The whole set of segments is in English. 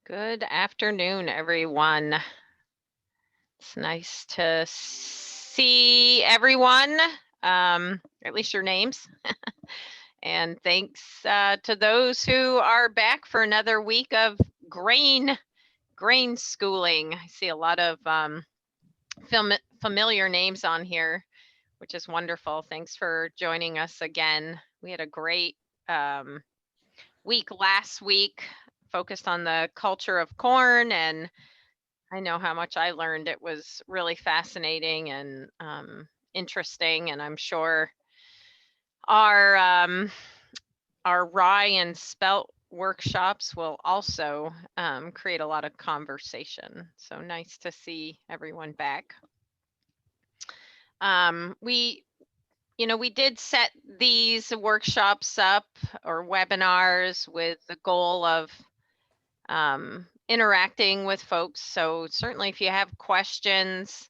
Good afternoon, everyone. It's nice to see everyone, at least your names. And thanks to those who are back for another week of grain schooling. I see a lot of familiar names on here, which is wonderful. Thanks for joining us again. We had a great week last week, focused on the culture of corn, and I know how much I learned. It was really fascinating and interesting, and I'm sure our our rye and spelt workshops will also create a lot of conversation. So nice to see everyone back. We did set these workshops up or webinars with the goal of interacting with folks. So certainly if you have questions,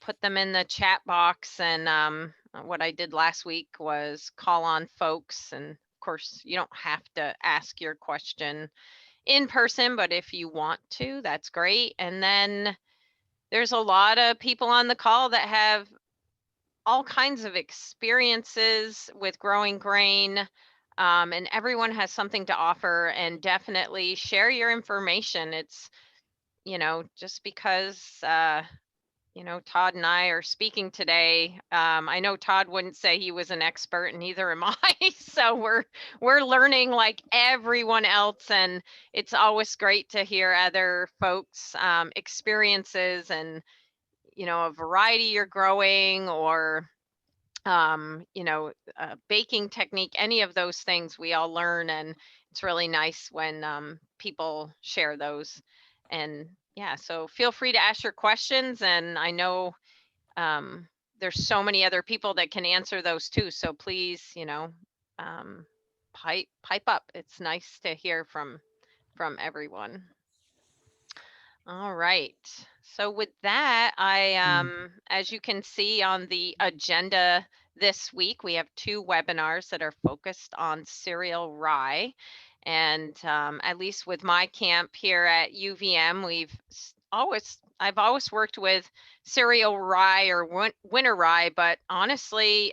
put them in the chat box. And what I did last week was call on folks. And of course, you don't have to ask your question in person, but if you want to, that's great. And then there's a lot of people on the call that have all kinds of experiences with growing grain. And everyone has something to offer, and definitely share your information. It's, just because Todd and I are speaking today. I know Todd wouldn't say he was an expert, and neither am I. So we're learning like everyone else, and it's always great to hear other folks' experiences and a variety you're growing, or baking technique, any of those things we all learn, and it's really nice when people share those. And yeah, so feel free to ask your questions, and I know there's so many other people that can answer those too. So please, pipe up. It's nice to hear from everyone. All right. So with that, as you can see on the agenda this week, we have two webinars that are focused on cereal rye. And at least with my camp here at UVM, I've always worked with cereal rye or winter rye, but honestly,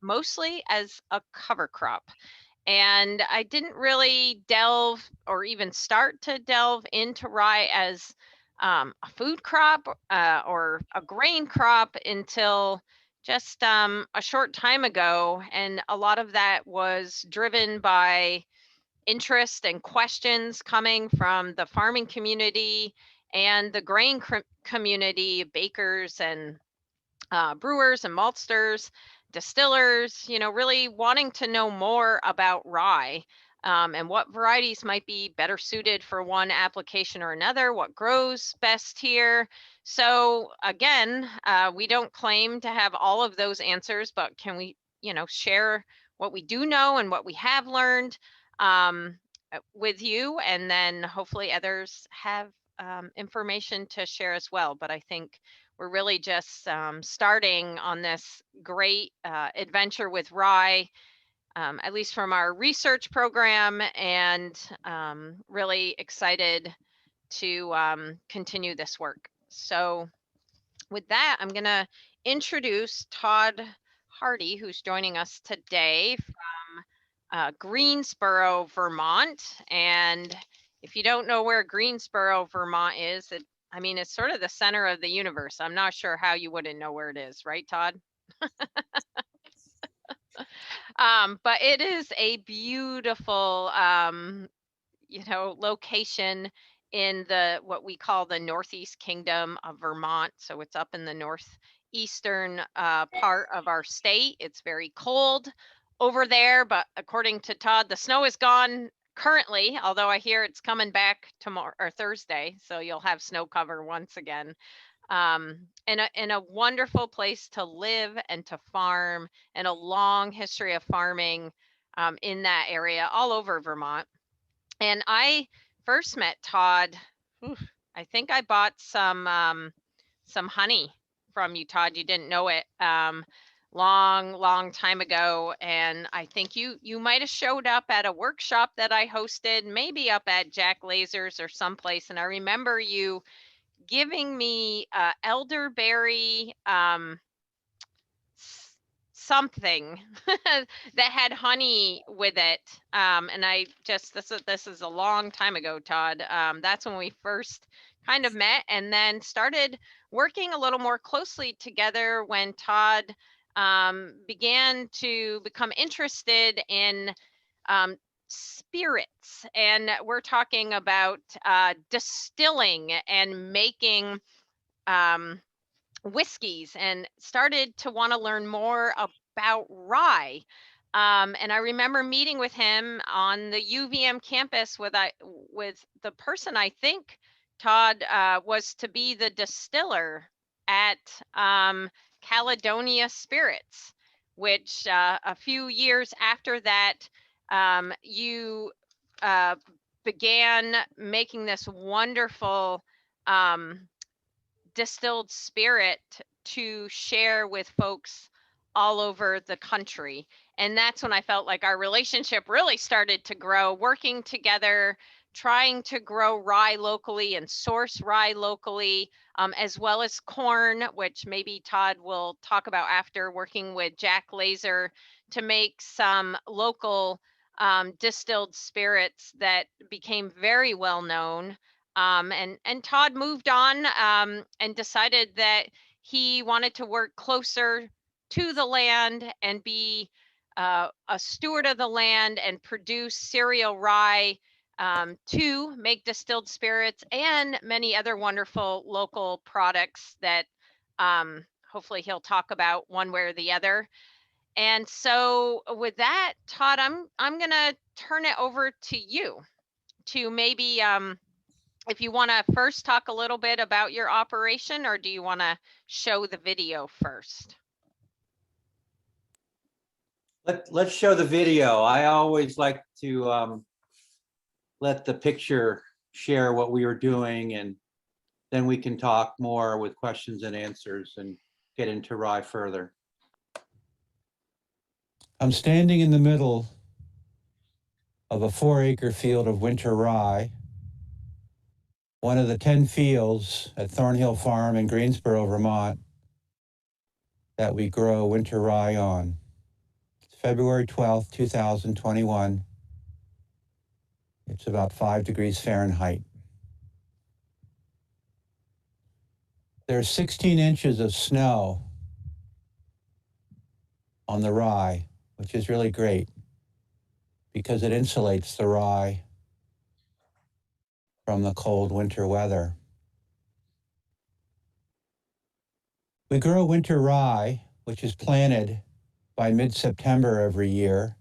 mostly as a cover crop. And I didn't really delve or even start to delve into rye as a food crop or a grain crop until just a short time ago. And a lot of that was driven by interest and questions coming from the farming community and the grain community, bakers and brewers and maltsters, distillers, really wanting to know more about rye, and what varieties might be better suited for one application or another, what grows best here. So again, we don't claim to have all of those answers, but can we, share what we do know and what we have learned with you, and then hopefully others have information to share as well. But I think we're really just starting on this great adventure with rye, at least from our research program, and really excited to continue this work. So with that, I'm going to introduce Todd Hardy, who's joining us today from Greensboro, Vermont. And if you don't know where Greensboro, Vermont is, it's sort of the center of the universe. I'm not sure how you wouldn't know where it is, right, Todd? But it is a beautiful, location in what we call the Northeast Kingdom of Vermont. So it's up in the northeastern part of our state. It's very cold over there, but according to Todd, the snow is gone currently, although I hear it's coming back tomorrow or Thursday. So you'll have snow cover once again. And a wonderful place to live and to farm, and a long history of farming in that area all over Vermont. And I first met Todd, I think I bought some honey from you, Todd. You didn't know it. long time ago. And I think you might have showed up at a workshop that I hosted, maybe up at Jack Lasers or someplace. And I remember you giving me elderberry something that had honey with it. And I just, this is a long time ago, Todd. That's when we first kind of met, and then started working a little more closely together when Todd began to become interested in spirits. And we're talking about distilling and making whiskeys, and started to want to learn more about rye. And I remember meeting with him on the UVM campus with the person I think, Todd, was to be the distiller at Caledonia Spirits, which a few years after that, you began making this wonderful distilled spirit to share with folks all over the country. And that's when I felt like our relationship really started to grow, working together, trying to grow rye locally and source rye locally, as well as corn, which maybe Todd will talk about after, working with Jack Laser to make some local distilled spirits that became very well known. And Todd moved on and decided that he wanted to work closer to the land and be a steward of the land and produce cereal rye to make distilled spirits and many other wonderful local products that hopefully he'll talk about one way or the other. And so with that, Todd, I'm gonna turn it over to you to maybe if you want to first talk a little bit about your operation, or do you want to show the video first? Let's show the video. I always like to let the picture share what we are doing, and then we can talk more with questions and answers and get into rye further. I'm standing in the middle of a 4-acre field of winter rye, one of the 10 fields at Thornhill Farm in Greensboro, Vermont, that we grow winter rye on. It's February 12th, 2021. It's about 5 degrees Fahrenheit. There's 16 inches of snow on the rye, which is really great because it insulates the rye from the cold winter weather. We grow winter rye, which is planted by mid-September every year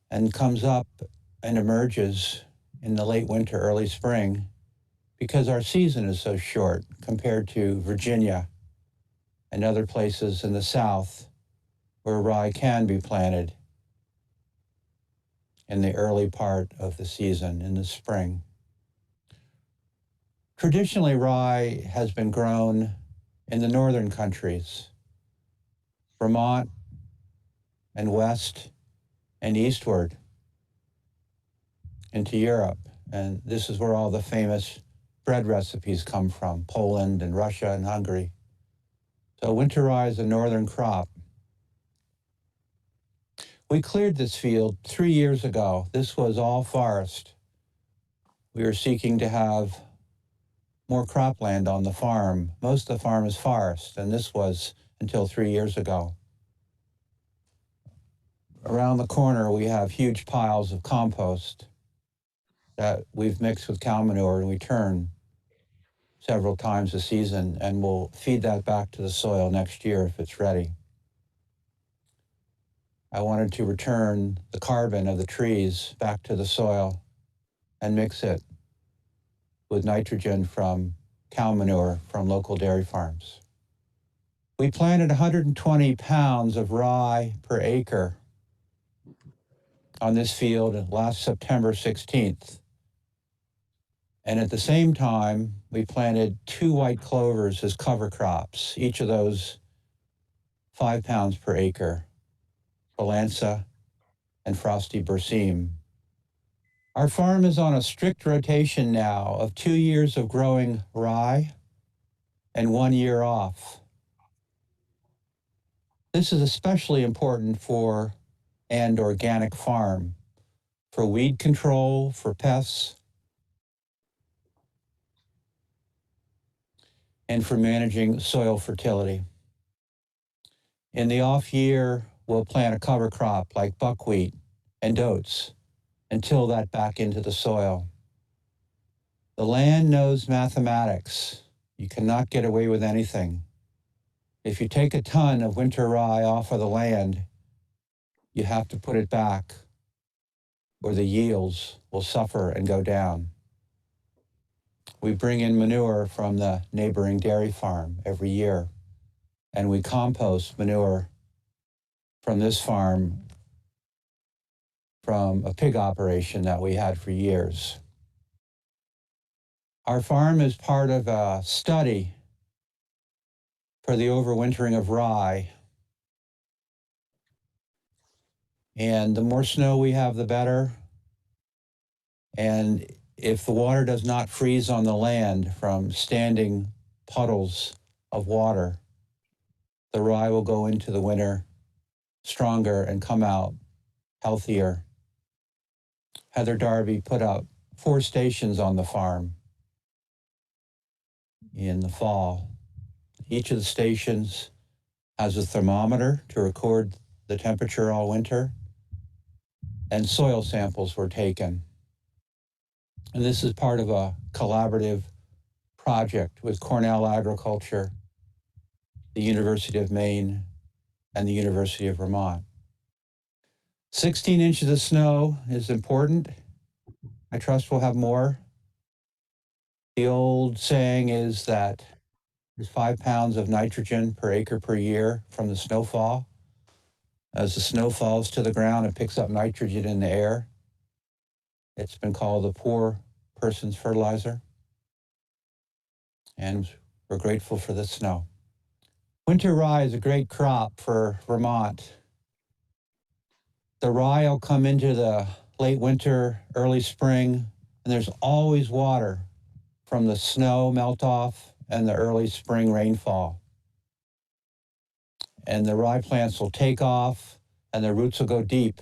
and comes up and emerges in the late winter, early spring, because our season is so short compared to Virginia and other places in the South where rye can be planted in the early part of the season, in the spring. Traditionally, rye has been grown in the northern countries, Vermont and west and eastward into Europe. And this is where all the famous bread recipes come from, Poland and Russia and Hungary. So winter rye is a northern crop. We cleared this field 3 years ago. This was all forest. We were seeking to have more cropland on the farm. Most of the farm is forest, and this was until 3 years ago. Around the corner, we have huge piles of compost that we've mixed with cow manure, and we turn several times a season, and we'll feed that back to the soil next year if it's ready. I wanted to return the carbon of the trees back to the soil and mix it with nitrogen from cow manure from local dairy farms. We planted 120 pounds of rye per acre on this field last September 16th. And at the same time, we planted 2 white clovers as cover crops. Each of those 5 pounds per acre, Balanza and Frosty Berseem. Our farm is on a strict rotation now of 2 years of growing rye and 1 year off. This is especially important for an organic farm, for weed control, for pests, and for managing soil fertility. In the off year, we'll plant a cover crop like buckwheat and oats and till that back into the soil. The land knows mathematics. You cannot get away with anything. If you take a ton of winter rye off of the land, you have to put it back or the yields will suffer and go down. We bring in manure from the neighboring dairy farm every year, and we compost manure from this farm from a pig operation that we had for years. Our farm is part of a study for the overwintering of rye. And the more snow we have, the better. And if the water does not freeze on the land from standing puddles of water, the rye will go into the winter stronger and come out healthier. Heather Darby put up 4 stations on the farm in the fall. Each of the stations has a thermometer to record the temperature all winter, and soil samples were taken. And this is part of a collaborative project with Cornell Agriculture, the University of Maine, and the University of Vermont. 16 inches of snow is important. I trust we'll have more. The old saying is that there's 5 pounds of nitrogen per acre per year from the snowfall. As the snow falls to the ground, it picks up nitrogen in the air. It's been called the poor person's fertilizer. And we're grateful for the snow. Winter rye is a great crop for Vermont. The rye will come into the late winter, early spring, and there's always water from the snow melt-off and the early spring rainfall. And the rye plants will take off and their roots will go deep.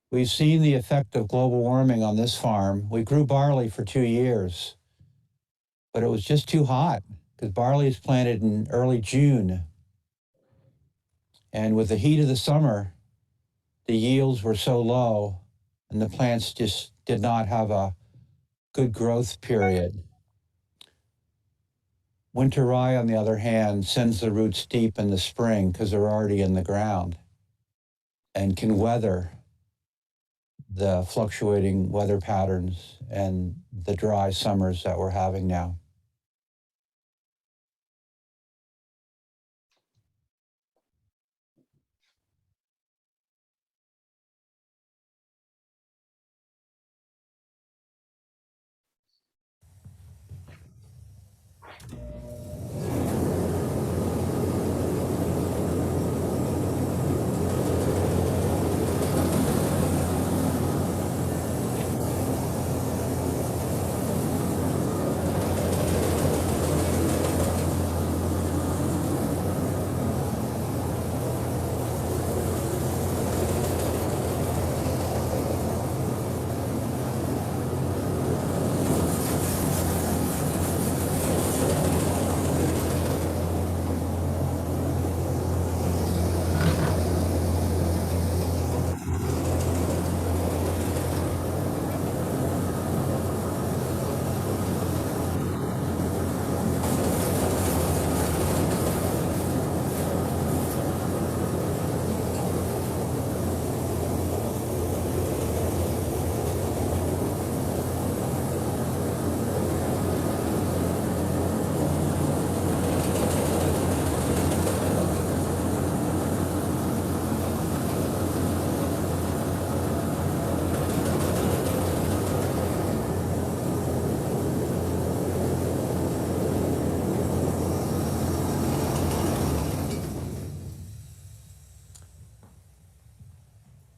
We've seen the effect of global warming on this farm. We grew barley for 2 years, but it was just too hot because barley is planted in early June. And with the heat of the summer, the yields were so low and the plants just did not have a good growth period. Winter rye, on the other hand, sends the roots deep in the spring because they're already in the ground and can weather the fluctuating weather patterns and the dry summers that we're having now.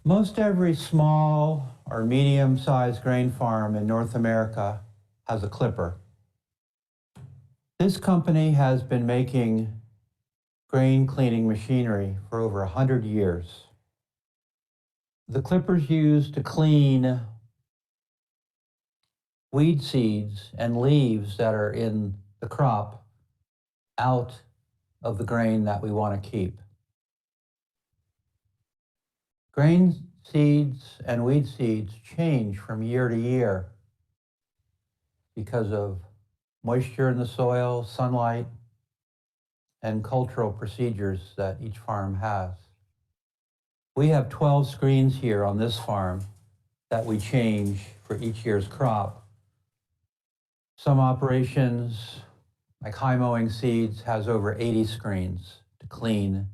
Most every small or medium-sized grain farm in North America has a clipper. This company has been making grain cleaning machinery for over 100 years. The clipper's used to clean weed seeds and leaves that are in the crop out of the grain that we want to keep. Grain seeds and weed seeds change from year to year because of moisture in the soil, sunlight, and cultural procedures that each farm has. We have 12 screens here on this farm that we change for each year's crop. Some operations, like high mowing seeds, has over 80 screens to clean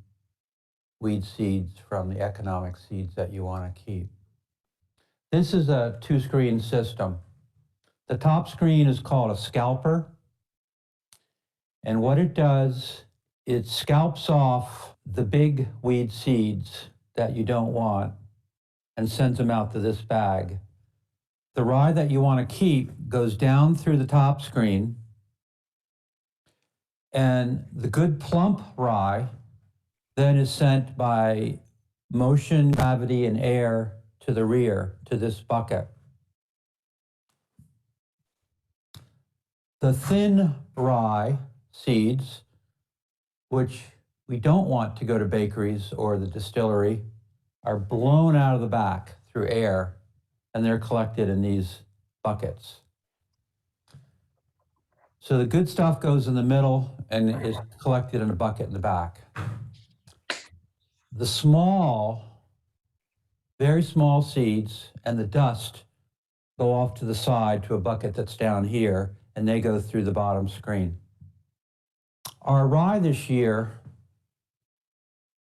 weed seeds from the economic seeds that you want to keep. This is a 2-screen system. The top screen is called a scalper, and what it does, it scalps off the big weed seeds that you don't want and sends them out to this bag. The rye that you want to keep goes down through the top screen, and the good plump rye then is sent by motion, gravity, and air to the rear, to this bucket. The thin rye seeds, which we don't want to go to bakeries or the distillery, are blown out of the back through air, and they're collected in these buckets. So the good stuff goes in the middle and is collected in a bucket in the back. The small, very small seeds and the dust go off to the side to a bucket that's down here, and they go through the bottom screen. Our rye this year,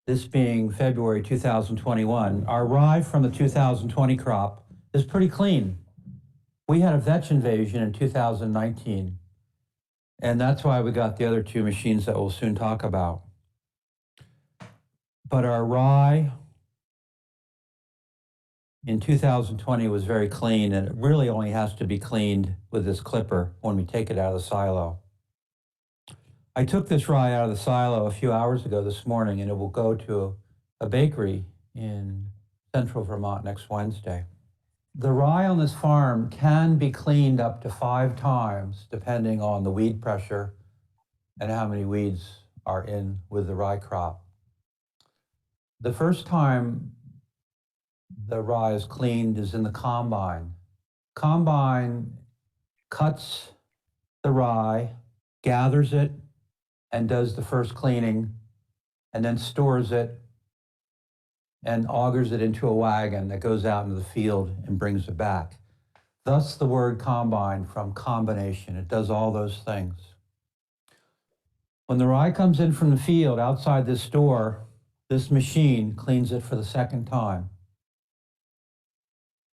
this being February 2021, our rye from the 2020 crop is pretty clean. We had a vetch invasion in 2019, and that's why we got the other 2 machines that we'll soon talk about. But our rye in 2020 was very clean, and it really only has to be cleaned with this clipper when we take it out of the silo. I took this rye out of the silo a few hours ago this morning, and it will go to a bakery in central Vermont next Wednesday. The rye on this farm can be cleaned up to 5 times depending on the weed pressure and how many weeds are in with the rye crop. The first time the rye is cleaned is in the combine. Combine cuts the rye, gathers it, and does the first cleaning, and then stores it and augers it into a wagon that goes out into the field and brings it back. Thus the word combine, from combination. It does all those things. When the rye comes in from the field outside this store, this machine cleans it for the second time.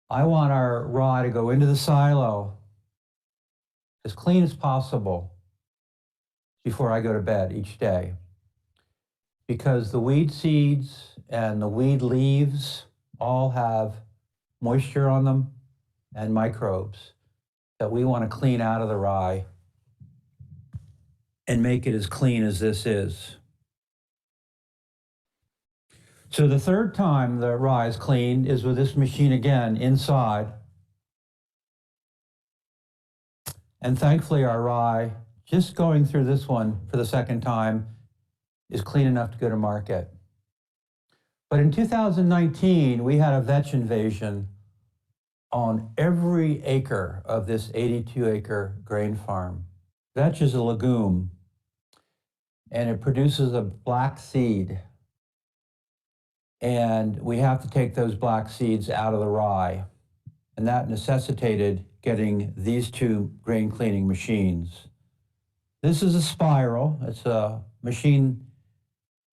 I want our rye to go into the silo as clean as possible before I go to bed each day, because the weed seeds and the weed leaves all have moisture on them and microbes that we want to clean out of the rye and make it as clean as this is. So the third time the rye is cleaned is with this machine again inside. And thankfully our rye, just going through this one for the second time, is clean enough to go to market. But in 2019, we had a vetch invasion on every acre of this 82-acre grain farm. Vetch is a legume, and it produces a black seed. And we have to take those black seeds out of the rye. And that necessitated getting these 2 grain cleaning machines. This is a spiral. It's a machine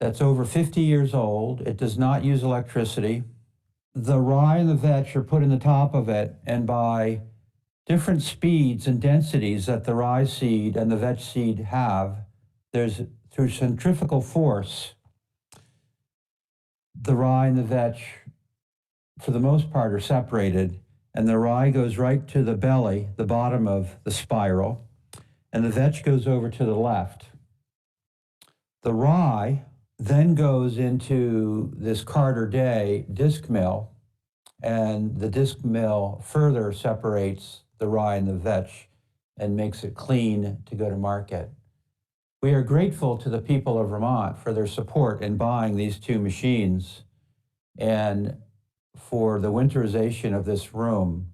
that's over 50 years old. It does not use electricity. The rye and the vetch are put in the top of it, and by different speeds and densities that the rye seed and the vetch seed have, there's, through centrifugal force, the rye and the vetch for the most part, are separated, and the rye goes right to the belly, the bottom of the spiral, and the vetch goes over to the left. The rye then goes into this Carter Day disc mill, and the disc mill further separates the rye and the vetch and makes it clean to go to market. We are grateful to the people of Vermont for their support in buying these two machines and for the winterization of this room.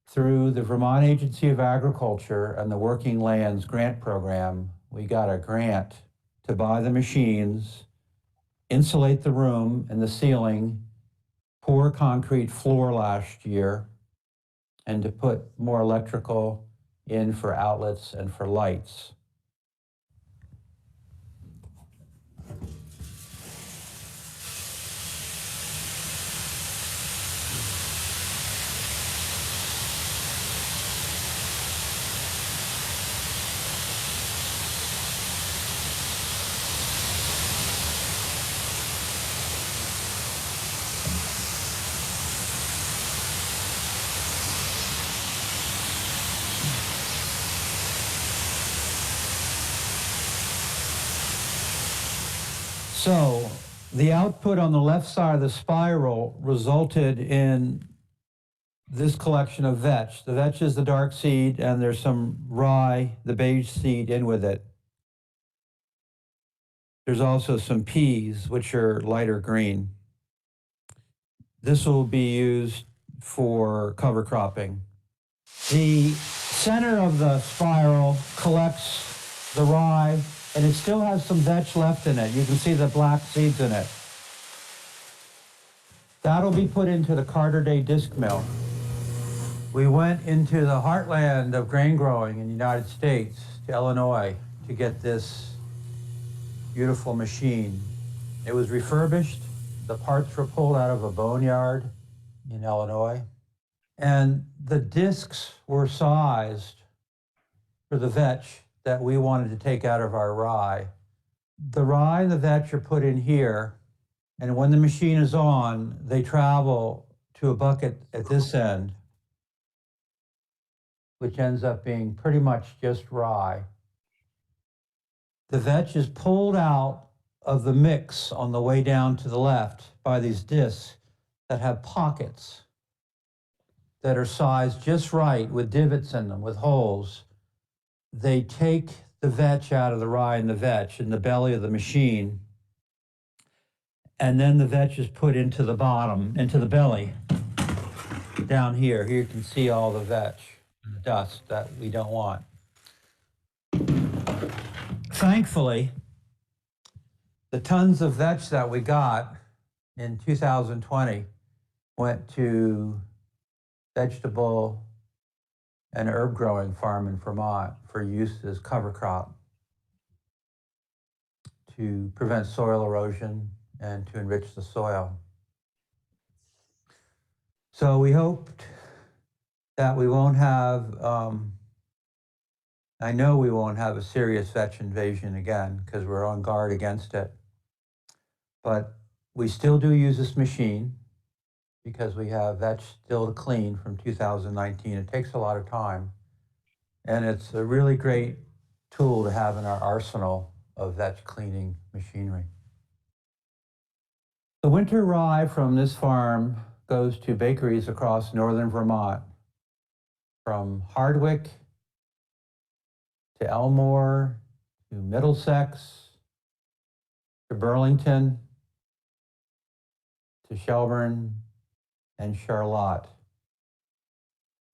Through the Vermont Agency of Agriculture and the Working Lands Grant Program, we got a grant to buy the machines, insulate the room and the ceiling, pour concrete floor last year, and to put more electrical in for outlets and for lights. So the output on the left side of the spiral resulted in this collection of vetch. The vetch is the dark seed, and there's some rye, the beige seed, in with it. There's also some peas, which are lighter green. This will be used for cover cropping. The center of the spiral collects the rye, and it still has some vetch left in it. You can see the black seeds in it. That'll be put into the Carter Day disc mill. We went into the heartland of grain growing in the United States, to Illinois, to get this beautiful machine. It was refurbished. The parts were pulled out of a boneyard in Illinois. And the discs were sized for the vetch that we wanted to take out of our rye. The rye and the vetch are put in here, and when the machine is on, they travel to a bucket at this end, which ends up being pretty much just rye. The vetch is pulled out of the mix on the way down to the left by these discs that have pockets that are sized just right with divots in them, with holes. They take the vetch out of the rye and the vetch in the belly of the machine, and then the vetch is put into the bottom, into the belly, down here. Here you can see all the vetch, dust that we don't want. Thankfully, the tons of vetch that we got in 2020 went to vegetable and herb growing farm in Vermont for use as cover crop to prevent soil erosion and to enrich the soil. So we hoped that we won't have, I know we won't have a serious vetch invasion again because we're on guard against it. But we still do use this machine because we have vetch still to clean from 2019. It takes a lot of time, and it's a really great tool to have in our arsenal of vetch cleaning machinery. The winter rye from this farm goes to bakeries across northern Vermont, from Hardwick to Elmore to Middlesex to Burlington to Shelburne and Charlotte,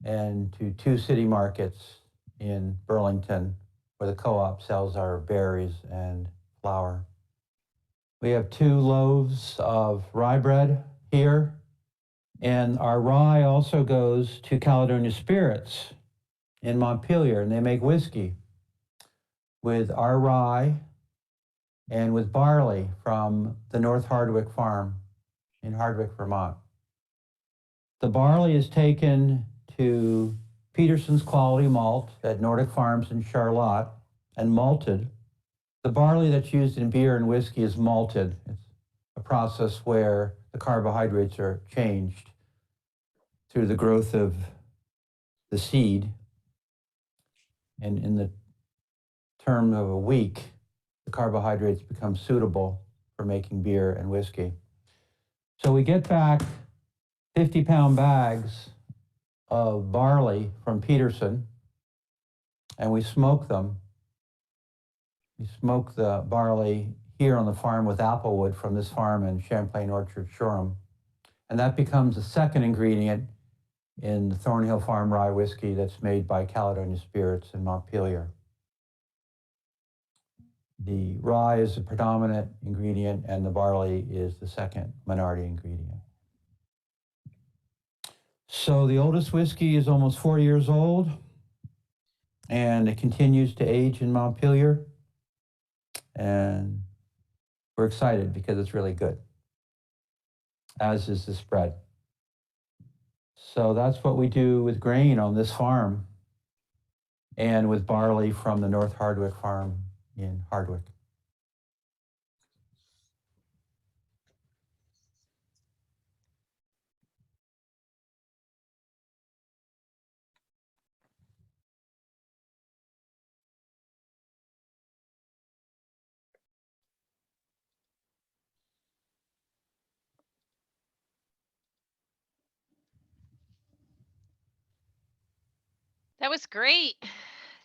and to two city markets in Burlington where the co-op sells our berries and flour. We have 2 loaves of rye bread here, and our rye also goes to Caledonia Spirits in Montpelier, and they make whiskey with our rye and with barley from the North Hardwick farm in Hardwick, Vermont. The barley is taken to Peterson's Quality Malt at Nordic Farms in Charlotte and malted. The barley that's used in beer and whiskey is malted. It's a process where the carbohydrates are changed through the growth of the seed. And in the term of a week, the carbohydrates become suitable for making beer and whiskey. So we get back 50-pound bags of barley from Peterson, and we smoke them. We smoke the barley here on the farm with applewood from this farm in Champlain Orchard, Shoreham. And that becomes the second ingredient in the Thornhill Farm rye whiskey that's made by Caledonia Spirits in Montpelier. The rye is the predominant ingredient and the barley is the second minority ingredient. So the oldest whiskey is almost 4 years old and it continues to age in Montpelier. And we're excited because it's really good, as is the spread. So that's what we do with grain on this farm and with barley from the North Hardwick farm in Hardwick. That was great.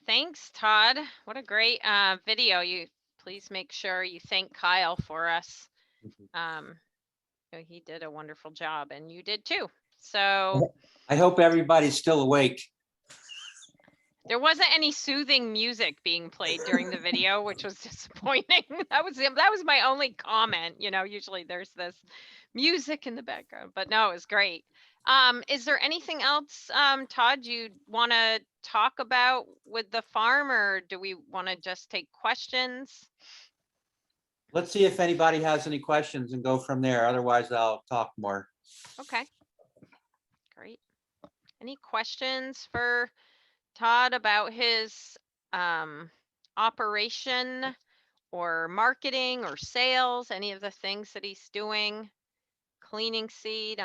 Thanks, Todd. What a great video. You please make sure you thank Kyle for us. He did a wonderful job, and you did too. So I hope everybody's still awake. there wasn't any soothing music being played during the video, which was disappointing. That was my only comment. You know, usually there's this music in the background, but no, it was great. Is there anything else, Todd, you want to talk about with the farm, or do we want to just take questions? Let's see if anybody has any questions and go from there. Otherwise, I'll talk more. Okay, great. Any questions for Todd about his operation or marketing or sales, any of the things that he's doing, cleaning seed?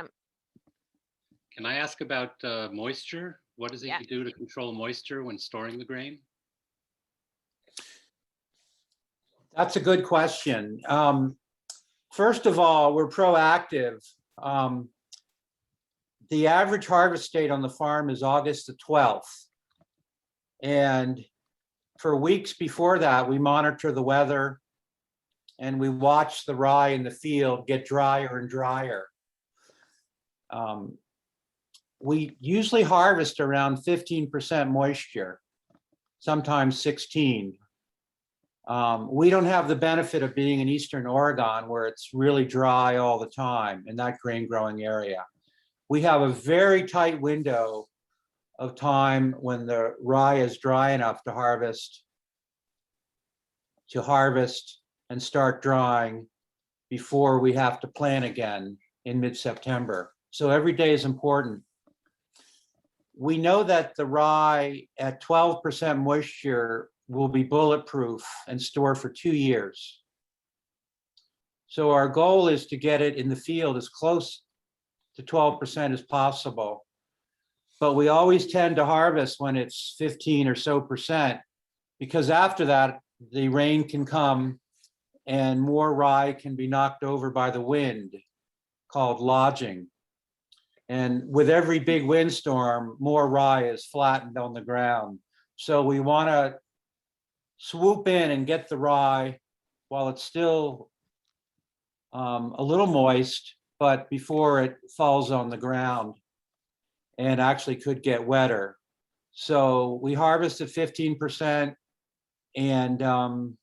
Can I ask about moisture? What does he Yeah. do to control moisture when storing the grain? That's a good question. First of all, we're proactive. The average harvest date on the farm is August the 12th. And for weeks before that, we monitor the weather and we watch the rye in the field get drier and drier. We usually harvest around 15% moisture, sometimes 16. We don't have the benefit of being in Eastern Oregon where it's really dry all the time in that grain growing area. We have a very tight window of time when the rye is dry enough to harvest and start drying before we have to plant again in mid-September. So every day is important. We know that the rye at 12% moisture will be bulletproof and store for 2 years. So our goal is to get it in the field as close to 12% as possible. But we always tend to harvest when it's 15 or so percent, because after that, the rain can come and more rye can be knocked over by the wind, called lodging. And with every big windstorm, more rye is flattened on the ground. So we want to swoop in and get the rye while it's still a little moist, but before it falls on the ground and actually could get wetter. So we harvest at 15%, and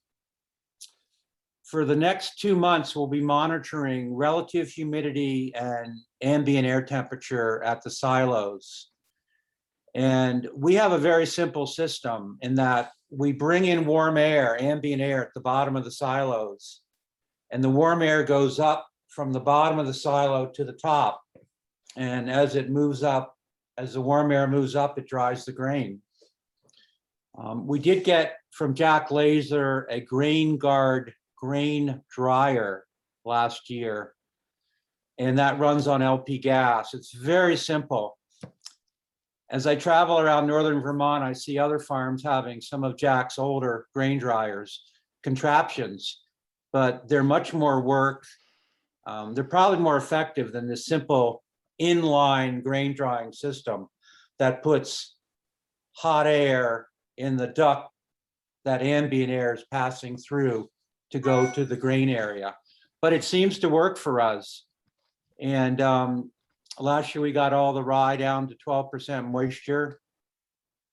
for the next 2 months, we'll be monitoring relative humidity and ambient air temperature at the silos. And we have a very simple system in that we bring in warm air, ambient air at the bottom of the silos, and the warm air goes up from the bottom of the silo to the top. And as it moves up, as the warm air moves up, it dries the grain. We did get from Jack Laser a Grain Guard grain dryer last year. and that runs on LP gas. It's very simple. As I travel around northern Vermont, I see other farms having some of Jack's older grain dryers, contraptions, but they're much more work. They're probably more effective than this simple inline grain drying system that puts hot air in the duct that ambient air is passing through to go to the grain area. But it seems to work for us. And last year we got all the rye down to 12% moisture.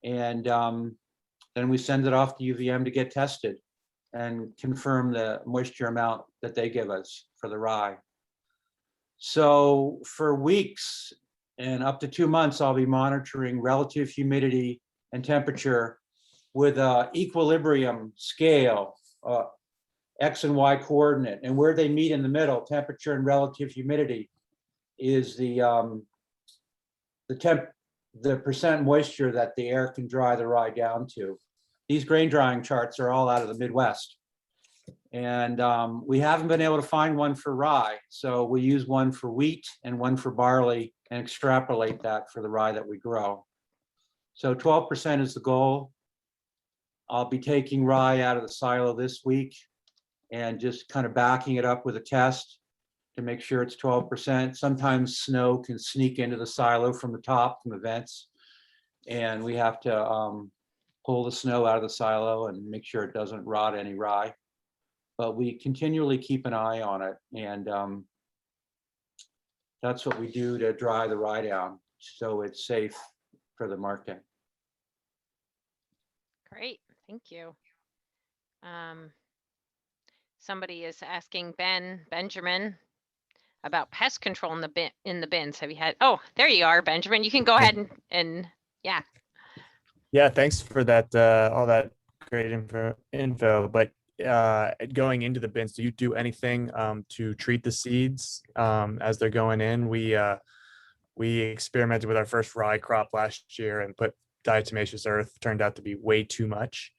And then we send it off to UVM to get tested and confirm the moisture amount that they give us for the rye. So for weeks and up to 2 months, I'll be monitoring relative humidity and temperature with a equilibrium scale, X and Y coordinate, and where they meet in the middle, temperature and relative humidity, is the percent moisture that the air can dry the rye down to. These grain drying charts are all out of the Midwest. And we haven't been able to find one for rye. So we use one for wheat and one for barley and extrapolate that for the rye that we grow. So 12% is the goal. I'll be taking rye out of the silo this week and just kind of backing it up with a test to make sure it's 12%. Sometimes snow can sneak into the silo from the top from events. And we have to pull the snow out of the silo and make sure it doesn't rot any rye. But we continually keep an eye on it. And that's what we do to dry the rye down so it's safe for the market. Great, thank you. Somebody is asking Benjamin about pest control in the bins. Have you had? Oh, there you are, Benjamin. You can go ahead and yeah. Yeah, thanks for that. All that great info. But going into the bins, do you do anything to treat the seeds as they're going in? We experimented with our first rye crop last year and put diatomaceous earth. Turned out to be way too much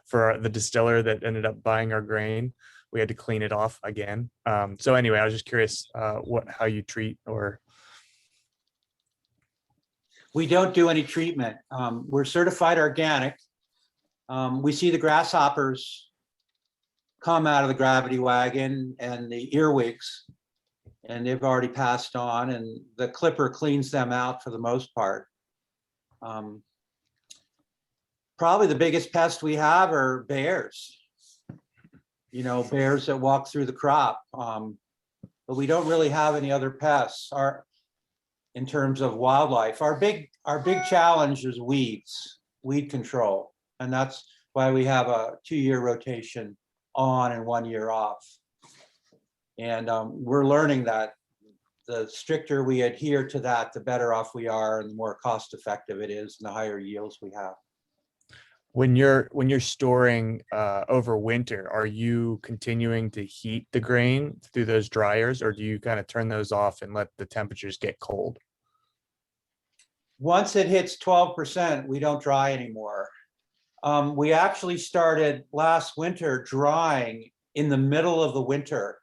for the distiller that ended up buying our grain. We had to clean it off again. So anyway, I was just curious how you treat or. We don't do any treatment. We're certified organic. We see the grasshoppers come out of the gravity wagon and the earwigs, and they've already passed on, and the clipper cleans them out for the most part. Probably the biggest pest we have are bears. You know, bears that walk through the crop. But we don't really have any other pests in terms of wildlife. Our big challenge is weed control. And that's why we have a 2-year rotation on and 1 year off. And we're learning that the stricter we adhere to that, the better off we are and the more cost effective it is and the higher yields we have. When you're storing over winter, are you continuing to heat the grain through those dryers, or do you kind of turn those off and let the temperatures get cold? Once it hits 12%, we don't dry anymore. We actually started last winter drying in the middle of the winter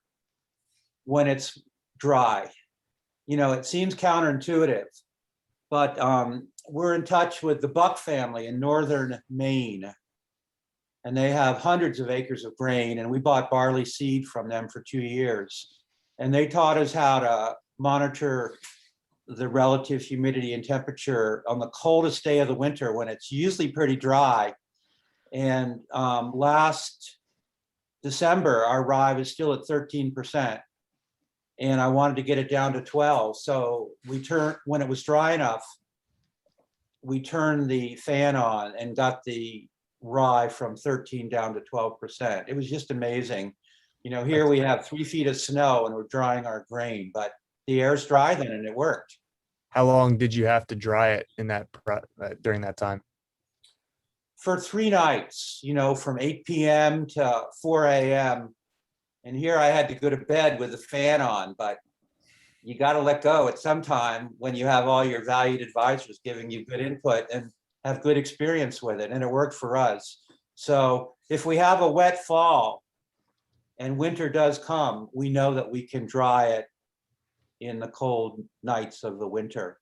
when it's dry. You know, it seems counterintuitive, but we're in touch with the Buck family in northern Maine, and they have hundreds of acres of grain, and we bought barley seed from them for 2 years. And they taught us how to monitor the relative humidity and temperature on the coldest day of the winter when it's usually pretty dry. And last December, our rye was still at 13%. And I wanted to get it down to 12. So when it was dry enough, we turned the fan on and got the rye from 13 down to 12%. It was just amazing. You know, here we have 3 feet of snow and we're drying our grain, but the air's dry then and it worked. How long did you have to dry it in that during that time? For 3 nights, you know, from 8 p.m. to 4 a.m. And here I had to go to bed with the fan on, but you got to let go at some time when you have all your valued advisors giving you good input and have good experience with it. And it worked for us. So if we have a wet fall and winter does come, we know that we can dry it in the cold nights of the winter.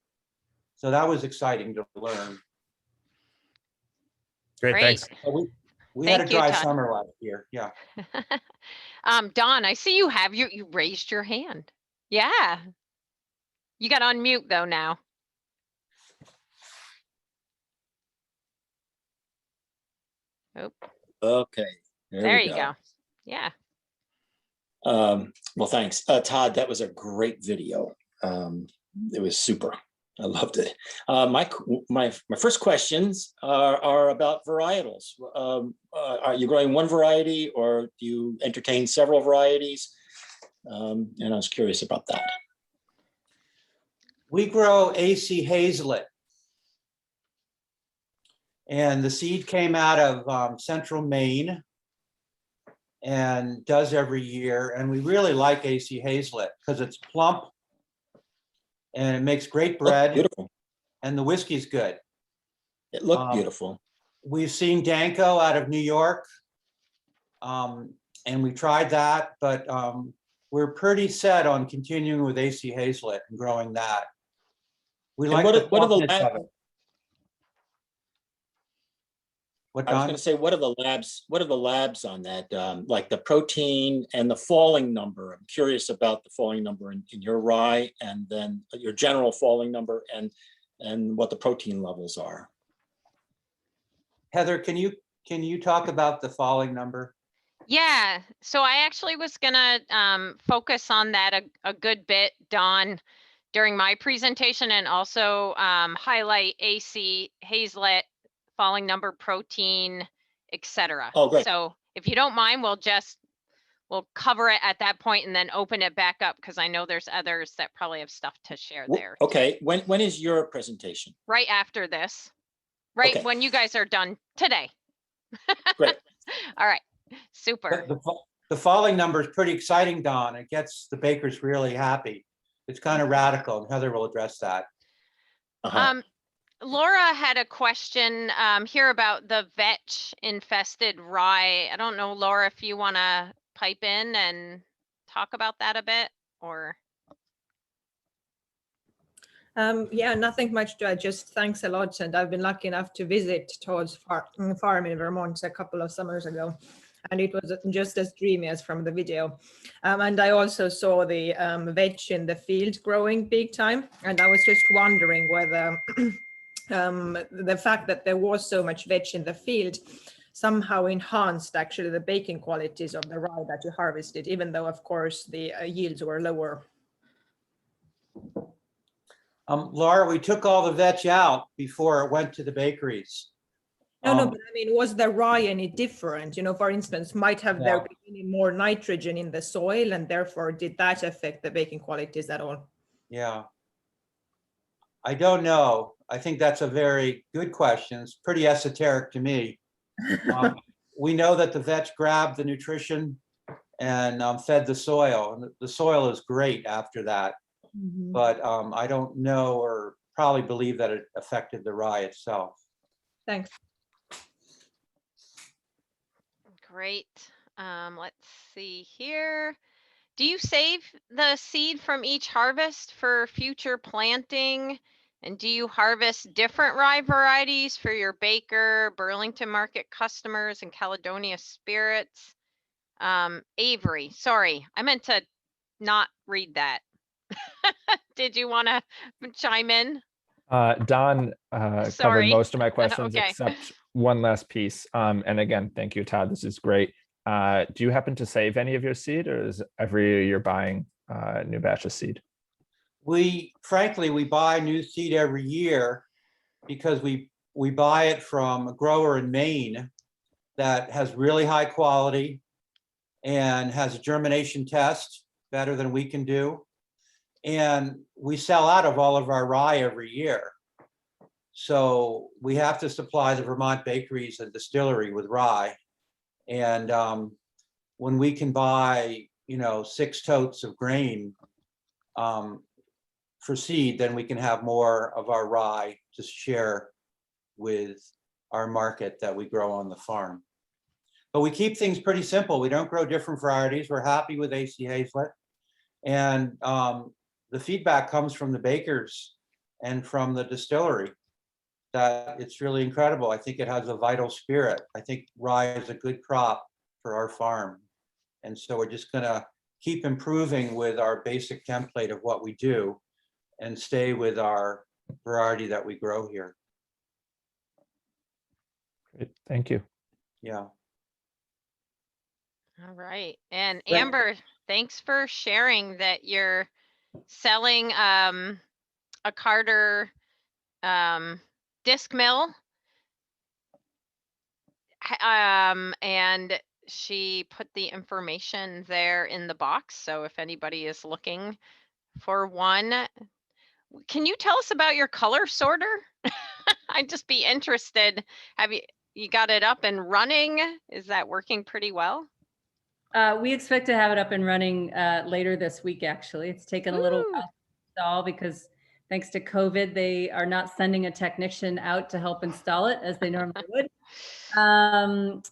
So that was exciting to learn. Great, Great. thanks. We had a Thank you, dry Todd. summer last year. Yeah. Don, I see you have you raised your hand. Yeah. You got on mute though now. Oh, Okay, there we you go. Yeah. Well, thanks. Todd, that was a great video. It was super. I loved it. My first questions are about varietals. Are you growing one variety or do you entertain several varieties? And I was curious about that. We grow AC Hazlet. And the seed came out of central Maine and does every year. And we really like AC Hazlet because it's plump and it makes great bread. Beautiful. And the whiskey's good. It looked beautiful. We've seen Danko out of New York. And we tried that, but we're pretty set on continuing with AC Hazlet and growing that. We like what the are the plumpness labs? of it. What, I was Don? going to say, what are the labs? What are the labs on that? Like the protein and the falling number. I'm curious about the falling number in your rye, and then your general falling number, and what the protein levels are. Heather, can you talk about the falling number? Yeah, so I actually was gonna focus on that a good bit, Don, during my presentation, and also highlight AC, Hazlet, falling number, protein, etc. Oh, great. So if you don't mind, we'll cover it at that point and then open it back up because I know there's others that probably have stuff to share there. Okay, when is your presentation? Right after this, right Okay. when you guys are done today. Great. All right, super. The falling number is pretty exciting, Don. It gets the bakers really happy. It's kind of radical, and Heather will address that. Laura had a question here about the vetch infested rye. I don't know, Laura, if you want to pipe in and talk about that a bit, or. Yeah, nothing much to add, just thanks a lot. And I've been lucky enough to visit Todd's farm in Vermont a couple of summers ago. And it was just as dreamy as from the video. And I also saw the vetch in the field growing big time. And I was just wondering whether the fact that there was so much vetch in the field somehow enhanced actually the baking qualities of the rye that you harvested, even though, of course, the yields were lower. Laura, we took all the vetch out before it went to the bakeries. No, but I mean, was the rye any different? You know, for instance, might have there been any more nitrogen in the soil, and therefore did that affect the baking qualities at all? Yeah. I don't know. I think that's a very good question. It's pretty esoteric to me. We know that the vetch grabbed the nutrition and fed the soil, and the soil is great after that. Mm-hmm. But I don't know or probably believe that it affected the rye itself. Thanks. Great. Let's see here. Do you save the seed from each harvest for future planting? And do you harvest different rye varieties for your baker, Burlington market customers, and Caledonia spirits? Avery, sorry, I meant to not read that. Did you want to chime in? Don covered most of my questions Okay. except one last piece. And again, thank you, Todd. This is great. Do you happen to save any of your seed, or is every year you're buying a new batch of seed? Frankly, we buy new seed every year because we buy it from a grower in Maine that has really high quality and has a germination test better than we can do. And we sell out of all of our rye every year. So we have to supply the Vermont bakeries and distillery with rye. And when we can buy, 6 totes of grain for seed, then we can have more of our rye to share with our market that we grow on the farm. But we keep things pretty simple. We don't grow different varieties. We're happy with AC Hazlet. And the feedback comes from the bakers and from the distillery that it's really incredible. I think it has a vital spirit. I think rye is a good crop for our farm. And so we're just gonna keep improving with our basic template of what we do and stay with our variety that we grow here. Great, thank you. Yeah. All right. And Right. Amber, thanks for sharing that you're selling a Carter disc mill. And she put the information there in the box. So if anybody is looking for one, can you tell us about your color sorter? I'd just be interested. Have you got it up and running? Is that working pretty well? We expect to have it up and running later this week, actually. It's taken a little while to install because thanks to COVID, they are not sending a technician out to help install it as they normally would.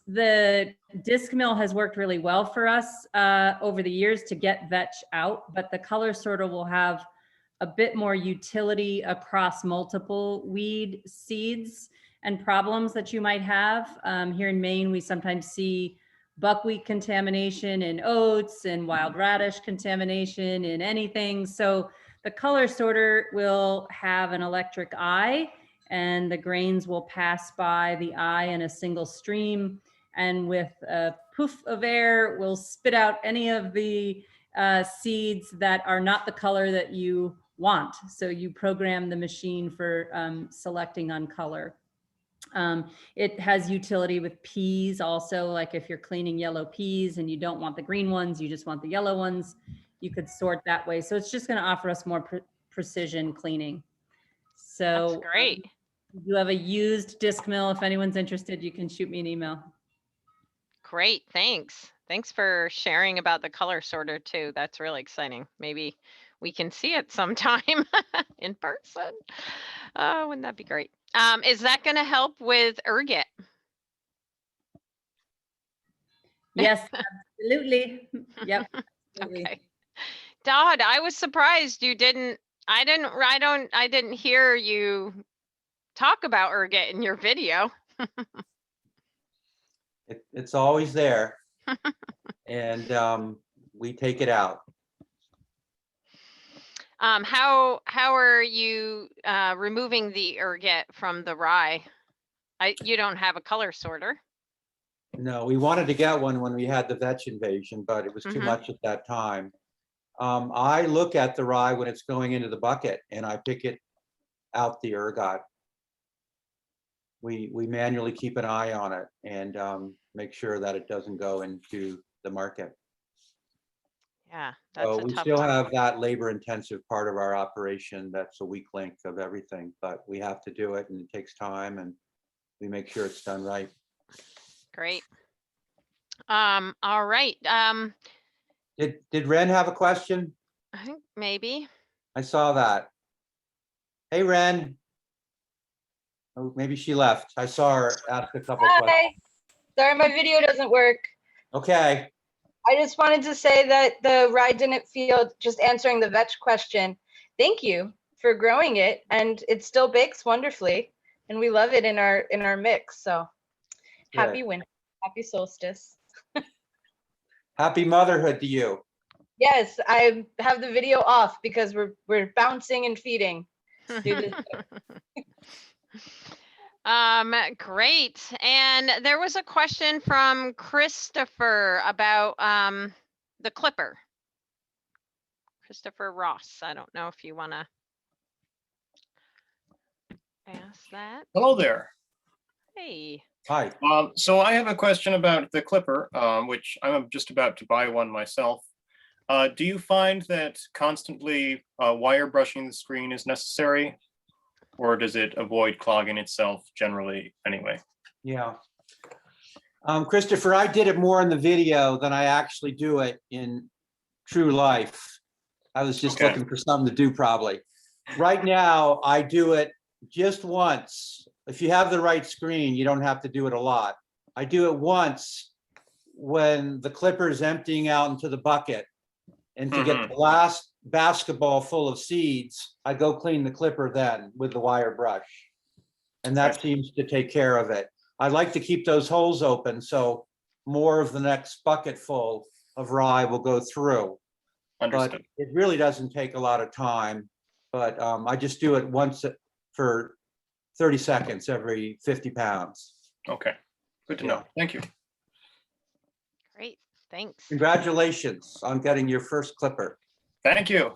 The disc mill has worked really well for us over the years to get vetch out, but the color sorter will have a bit more utility across multiple weed seeds and problems that you might have. Here in Maine, we sometimes see buckwheat contamination in oats and wild radish contamination in anything. So the color sorter will have an electric eye and the grains will pass by the eye in a single stream. And with a poof of air, will spit out any of the seeds that are not the color that you want. So you program the machine for selecting on color. It has utility with peas also, like if you're cleaning yellow peas and you don't want the green ones, you just want the yellow ones, you could sort that way. So it's just going to offer us more precision cleaning. So that's great. You have a used disc mill. If anyone's interested, you can shoot me an email. Great, thanks. Thanks for sharing about the color sorter too. That's really exciting. Maybe we can see it sometime in person. Wouldn't that be great? Is that going to help with ergot? Yes, absolutely. Yep. Absolutely. Okay. Todd, I was surprised you didn't. I didn't hear you talk about ergot in your video. It's always there. And we take it out. How are you removing the ergot from the rye? You don't have a color sorter. No, we wanted to get one when we had the vetch invasion, but it was too much at that time. I look at the rye when it's going into the bucket and I pick it out the ergot. We manually keep an eye on it and make sure that it doesn't go into the market. Yeah, that's So a we tough still one. have that labor intensive part of our operation. That's a weak link of everything, but we have to do it and it takes time and we make sure it's done right. Great. All right. Did Ren have a question? I think maybe. I saw that. Hey, Ren. Oh, maybe she left. I saw her ask a couple questions. Hi. Sorry, my video doesn't work. Okay. I just wanted to say that the rye didn't feel, just answering the vetch question. Thank you for growing it, and it still bakes wonderfully, and we love it in our mix. So happy winter, happy solstice. Happy motherhood to you. Yes, I have the video off because we're bouncing and feeding. Do this. Great. And there was a question from Christopher about the clipper. Christopher Ross. I don't know if you want to ask that. Hello there. Hey. Hi. So I have a question about the clipper, which I'm just about to buy one myself. Do you find that constantly wire brushing the screen is necessary, or does it avoid clogging itself generally anyway? Yeah. Christopher, I did it more in the video than I actually do it in true life. I was just looking for something to do probably. Right now, I do it just once. If you have the right screen, you don't have to do it a lot. I do it once when the clipper is emptying out into the bucket. And to get the last basketball full of seeds, I go clean the clipper then with the wire brush. And that seems to take care of it. I like to keep those holes open so more of the next bucket full of rye will go through. But Understood. it really doesn't take a lot of time. But I just do it once for 30 seconds every 50 pounds. Okay, good to know. Thank you. Great, thanks. Congratulations on getting your first clipper. Thank you.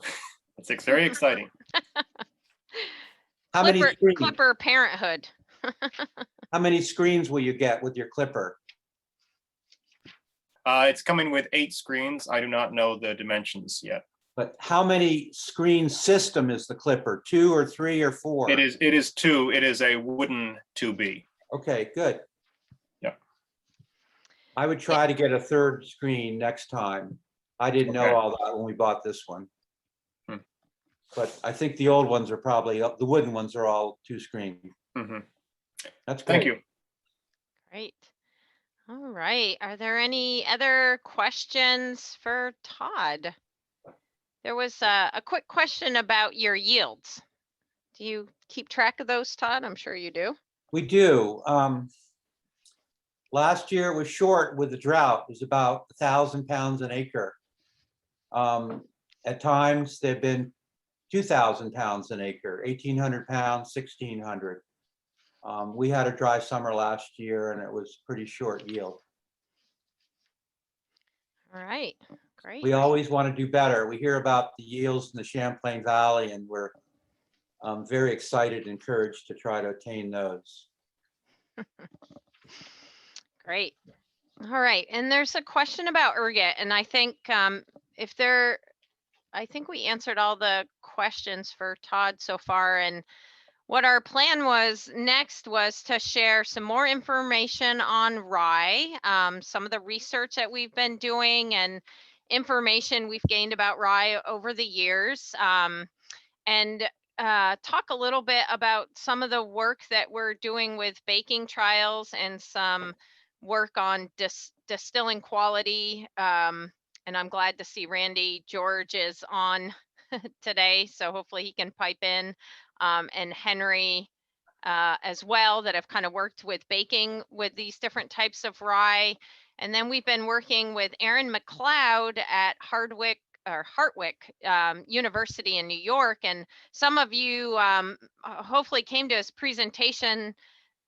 It's very exciting. How many screens? Clipper parenthood. How many screens will you get with your clipper? It's coming with 8 screens. I do not know the dimensions yet. But how many screen system is the clipper? 2 or 3 or 4? It is 2. It is a wooden 2B. Okay, good. Yeah. I would try to get a 3rd screen next time. I didn't know all that when we bought this one. But I think the old ones are probably, the wooden ones are all 2 screen. That's great. Thank you. Great. All right. Are there any other questions for Todd? There was a quick question about your yields. Do you keep track of those, Todd? I'm sure you do. We do. Last year it was short with the drought. It was about 1,000 pounds an acre. At times they've been 2,000 pounds an acre, 1,800 pounds, 1,600. We had a dry summer last year and it was pretty short yield. All right, great. We always want to do better. We hear about the yields in the Champlain Valley and we're very excited and encouraged to try to attain those. Great. All right, and there's a question about ergot, and I think I think we answered all the questions for Todd so far, and what our plan was next was to share some more information on rye, some of the research that we've been doing and information we've gained about rye over the years, and talk a little bit about some of the work that we're doing with baking trials and some work on distilling quality. And I'm glad to see Randy George is on today, so hopefully he can pipe in, and Henry as well, that have kind of worked with baking with these different types of rye. And then we've been working with Aaron McLeod at Hartwick University in New York. And some of you hopefully came to his presentation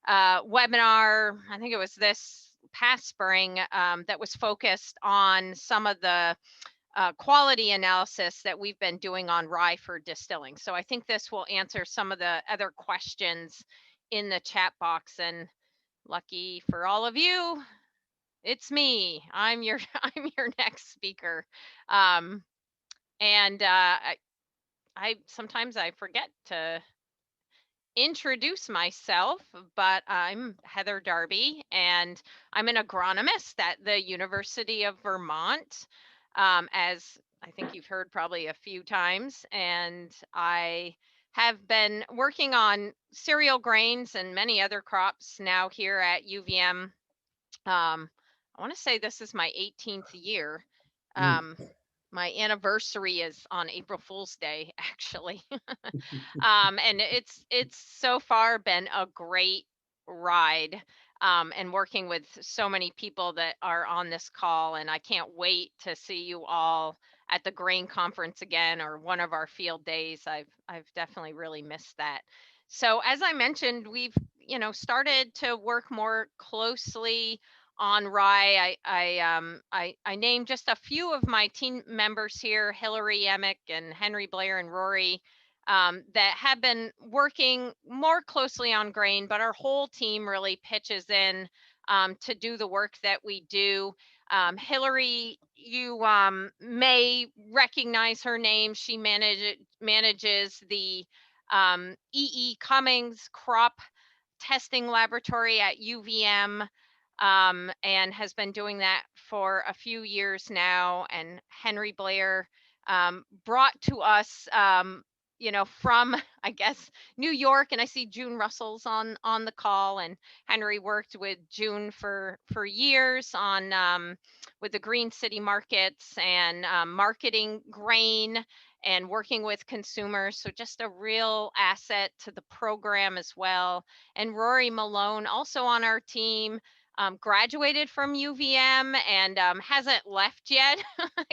webinar, I think it was this past spring, that was focused on some of the quality analysis that we've been doing on rye for distilling. So I think this will answer some of the other questions in the chat box. And lucky for all of you, it's me. I'm your next speaker. And I sometimes I forget to introduce myself, but I'm Heather Darby, and I'm an agronomist at the University of Vermont, as I think you've heard probably a few times. And I have been working on cereal grains and many other crops now here at UVM. I want to say this is my 18th year. My anniversary is on April Fool's Day, actually. And it's so far been a great ride, and working with so many people that are on this call. And I can't wait to see you all at the grain conference again, or one of our field days. I've definitely really missed that. So as I mentioned, we've started to work more closely on rye. I named just a few of my team members here, Hillary Emick and Henry Blair and Rory, that have been working more closely on grain, but our whole team really pitches in to do the work that we do. Hillary, you may recognize her name. She manages the E.E. Cummings crop testing laboratory at UVM. And has been doing that for a few years now. And Henry Blair brought to us, from, I guess, New York. And I see June Russell's on the call. And Henry worked with June for years on with the Green City markets and marketing grain. and working with consumers. So just a real asset to the program as well. And Rory Malone, also on our team, graduated from UVM and hasn't left yet.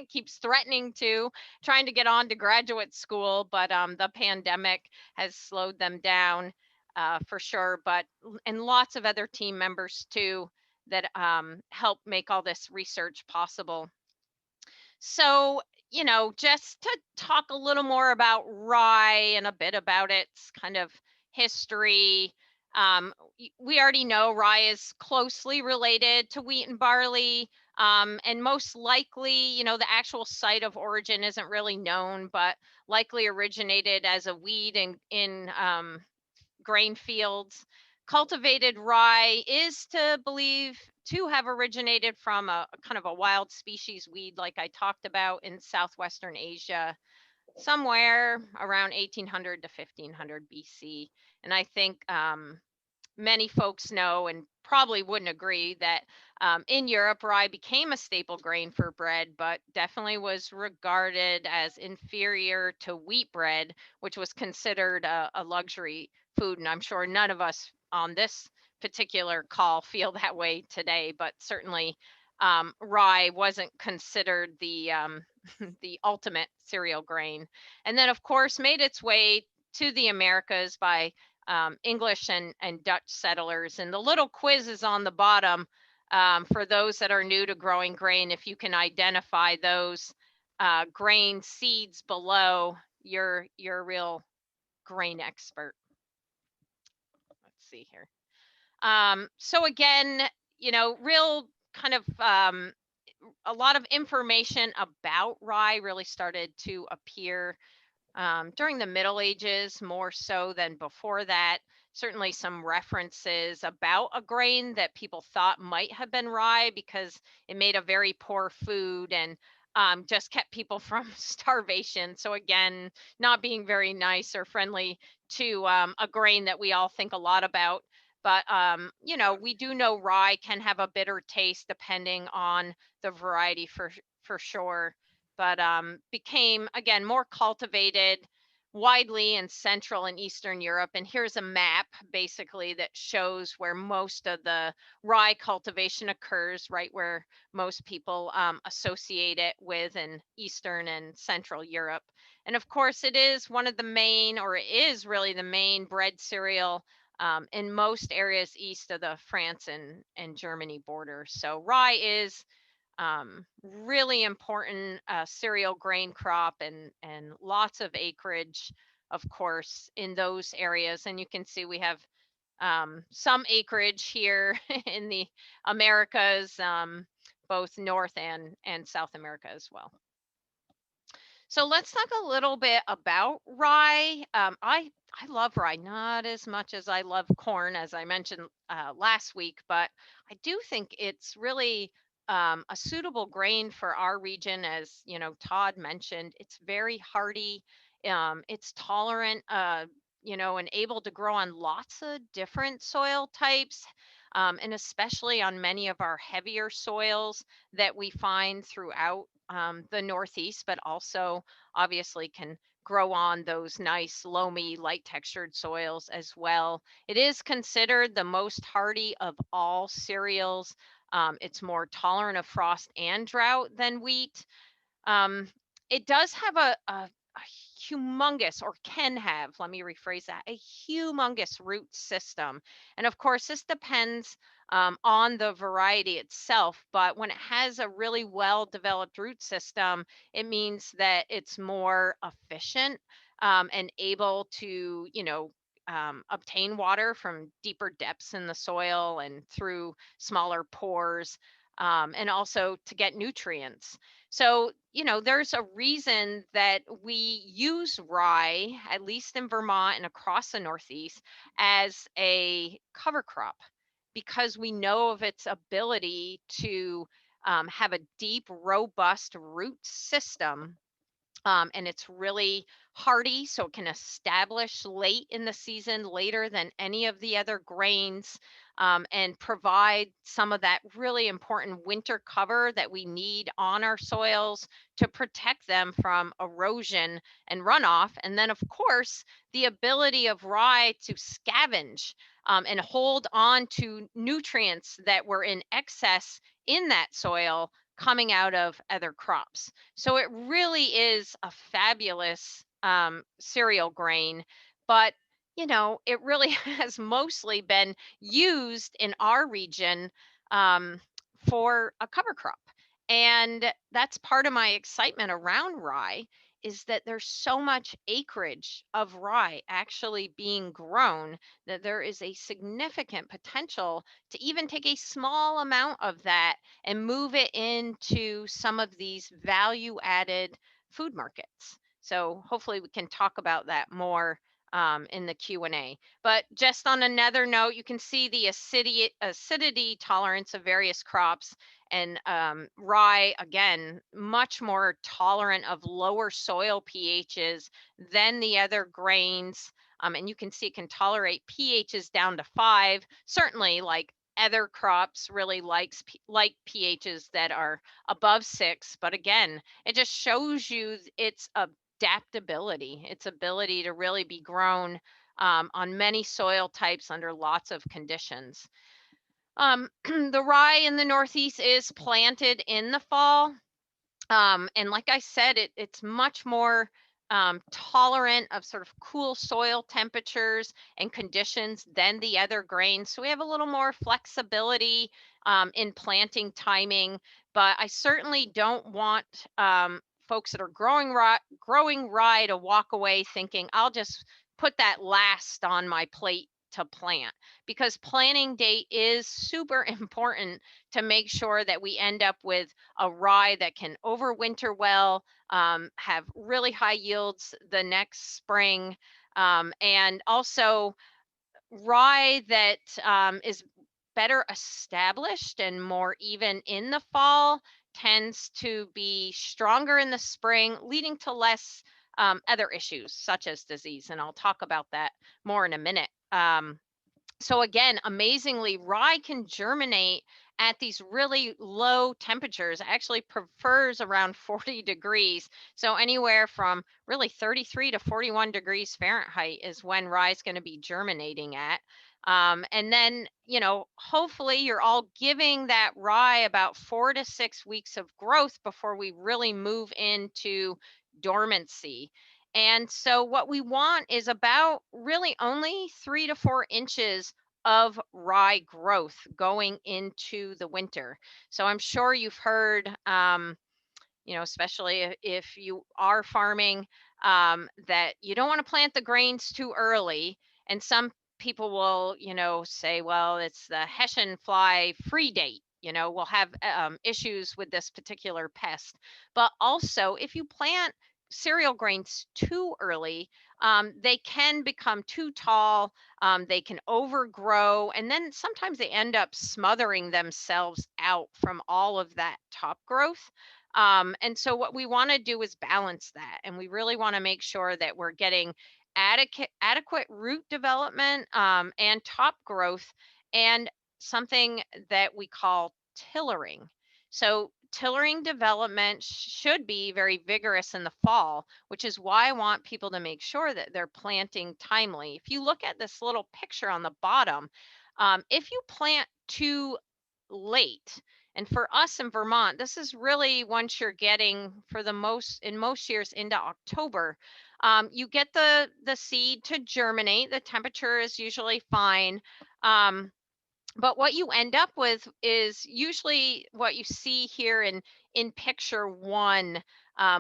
Keeps threatening to, trying to get on to graduate school, but the pandemic has slowed them down for sure. But and lots of other team members too that help make all this research possible. So, just to talk a little more about rye and a bit about its kind of history. We already know rye is closely related to wheat and barley. And most likely, the actual site of origin isn't really known, but likely originated as a weed in grain fields. Cultivated rye is to believe to have originated from a kind of a wild species weed, like I talked about, in southwestern Asia, somewhere around 1800 to 1500 BC. And I think many folks know and probably wouldn't agree that in Europe, rye became a staple grain for bread, but definitely was regarded as inferior to wheat bread, which was considered a luxury food. And I'm sure none of us on this particular call feel that way today, but certainly rye wasn't considered the the ultimate cereal grain. And then, of course, made its way to the Americas by English and Dutch settlers. And the little quiz is on the bottom for those that are new to growing grain. If you can identify those grain seeds below, you're a real grain expert. Let's see here. So again, real kind of a lot of information about rye really started to appear during the Middle Ages, more so than before that. Certainly some references about a grain that people thought might have been rye because it made a very poor food and just kept people from starvation. So again, not being very nice or friendly to a grain that we all think a lot about. But, we do know rye can have a bitter taste depending on the variety for sure. But became, again, more cultivated widely in Central and Eastern Europe. And here's a map basically that shows where most of the rye cultivation occurs, right where most people associate it with in Eastern and Central Europe. And of course, it is one of the main, or it is really the main bread cereal in most areas east of the France and Germany border. So rye is really important cereal grain crop and lots of acreage, of course, in those areas. And you can see we have some acreage here in the Americas, both North and South America as well. So let's talk a little bit about rye. I love rye, not as much as I love corn, as I mentioned last week, but I do think it's really a suitable grain for our region. As Todd mentioned, it's very hardy. It's tolerant, and able to grow on lots of different soil types. And especially on many of our heavier soils that we find throughout the Northeast, but also obviously can grow on those nice loamy, light textured soils as well. It is considered the most hardy of all cereals. It's more tolerant of frost and drought than wheat. It does have a humongous, or can have, let me rephrase that, a humongous root system. And of course, this depends on the variety itself. But when it has a really well developed root system, it means that it's more efficient and able to, obtain water from deeper depths in the soil and through smaller pores, and also to get nutrients. So, there's a reason that we use rye, at least in Vermont and across the Northeast, as a cover crop, because we know of its ability to have a deep, robust root system And it's really hardy, so it can establish late in the season, later than any of the other grains, and provide some of that really important winter cover that we need on our soils to protect them from erosion and runoff. And then, of course, the ability of rye to scavenge and hold on to nutrients that were in excess in that soil coming out of other crops. So it really is a fabulous cereal grain, but it really has mostly been used in our region for a cover crop. And that's part of my excitement around rye, is that there's so much acreage of rye actually being grown that there is a significant potential to even take a small amount of that and move it into some of these value added food markets. So hopefully we can talk about that more in the Q&A. But just on another note, you can see the acidity tolerance of various crops. And rye, again, much more tolerant of lower soil pHs than the other grains. And you can see it can tolerate pHs down to 5. Certainly, like other crops, really like pHs that are above 6. But again, it just shows you its adaptability, its ability to really be grown on many soil types under lots of conditions. The rye in the Northeast is planted in the fall. And like I said, it's much more tolerant of sort of cool soil temperatures and conditions than the other grains. So we have a little more flexibility in planting timing, but I certainly don't want folks that are growing rye to walk away thinking, I'll just put that last on my plate to plant, because planting date is super important to make sure that we end up with a rye that can overwinter well, have really high yields the next spring, and also rye that is better established and more even in the fall tends to be stronger in the spring, leading to less other issues such as disease. And I'll talk about that more in a minute. So again, amazingly, rye can germinate at these really low temperatures, actually prefers around 40 degrees. So anywhere from really 33 to 41 degrees Fahrenheit is when rye is going to be germinating at. And then, hopefully you're all giving that rye about 4 to 6 weeks of growth before we really move into dormancy. And so what we want is about really only 3 to 4 inches of rye growth going into the winter. So I'm sure you've heard, especially if you are farming, that you don't want to plant the grains too early. And some people will, say, well, it's the Hessian fly free date. We'll have issues with this particular pest. But also, if you plant cereal grains too early, they can become too tall, they can overgrow, and then sometimes they end up smothering themselves out from all of that top growth. And so what we want to do is balance that, and we really want to make sure that we're getting adequate root development and top growth, and something that we call tillering. So tillering development should be very vigorous in the fall, which is why I want people to make sure that they're planting timely. If you look at this little picture on the bottom, if you plant too late, and for us in Vermont, this is really once you're getting, in most years, into October, you get the seed to germinate. The temperature is usually fine. But what you end up with is usually what you see here in picture 1,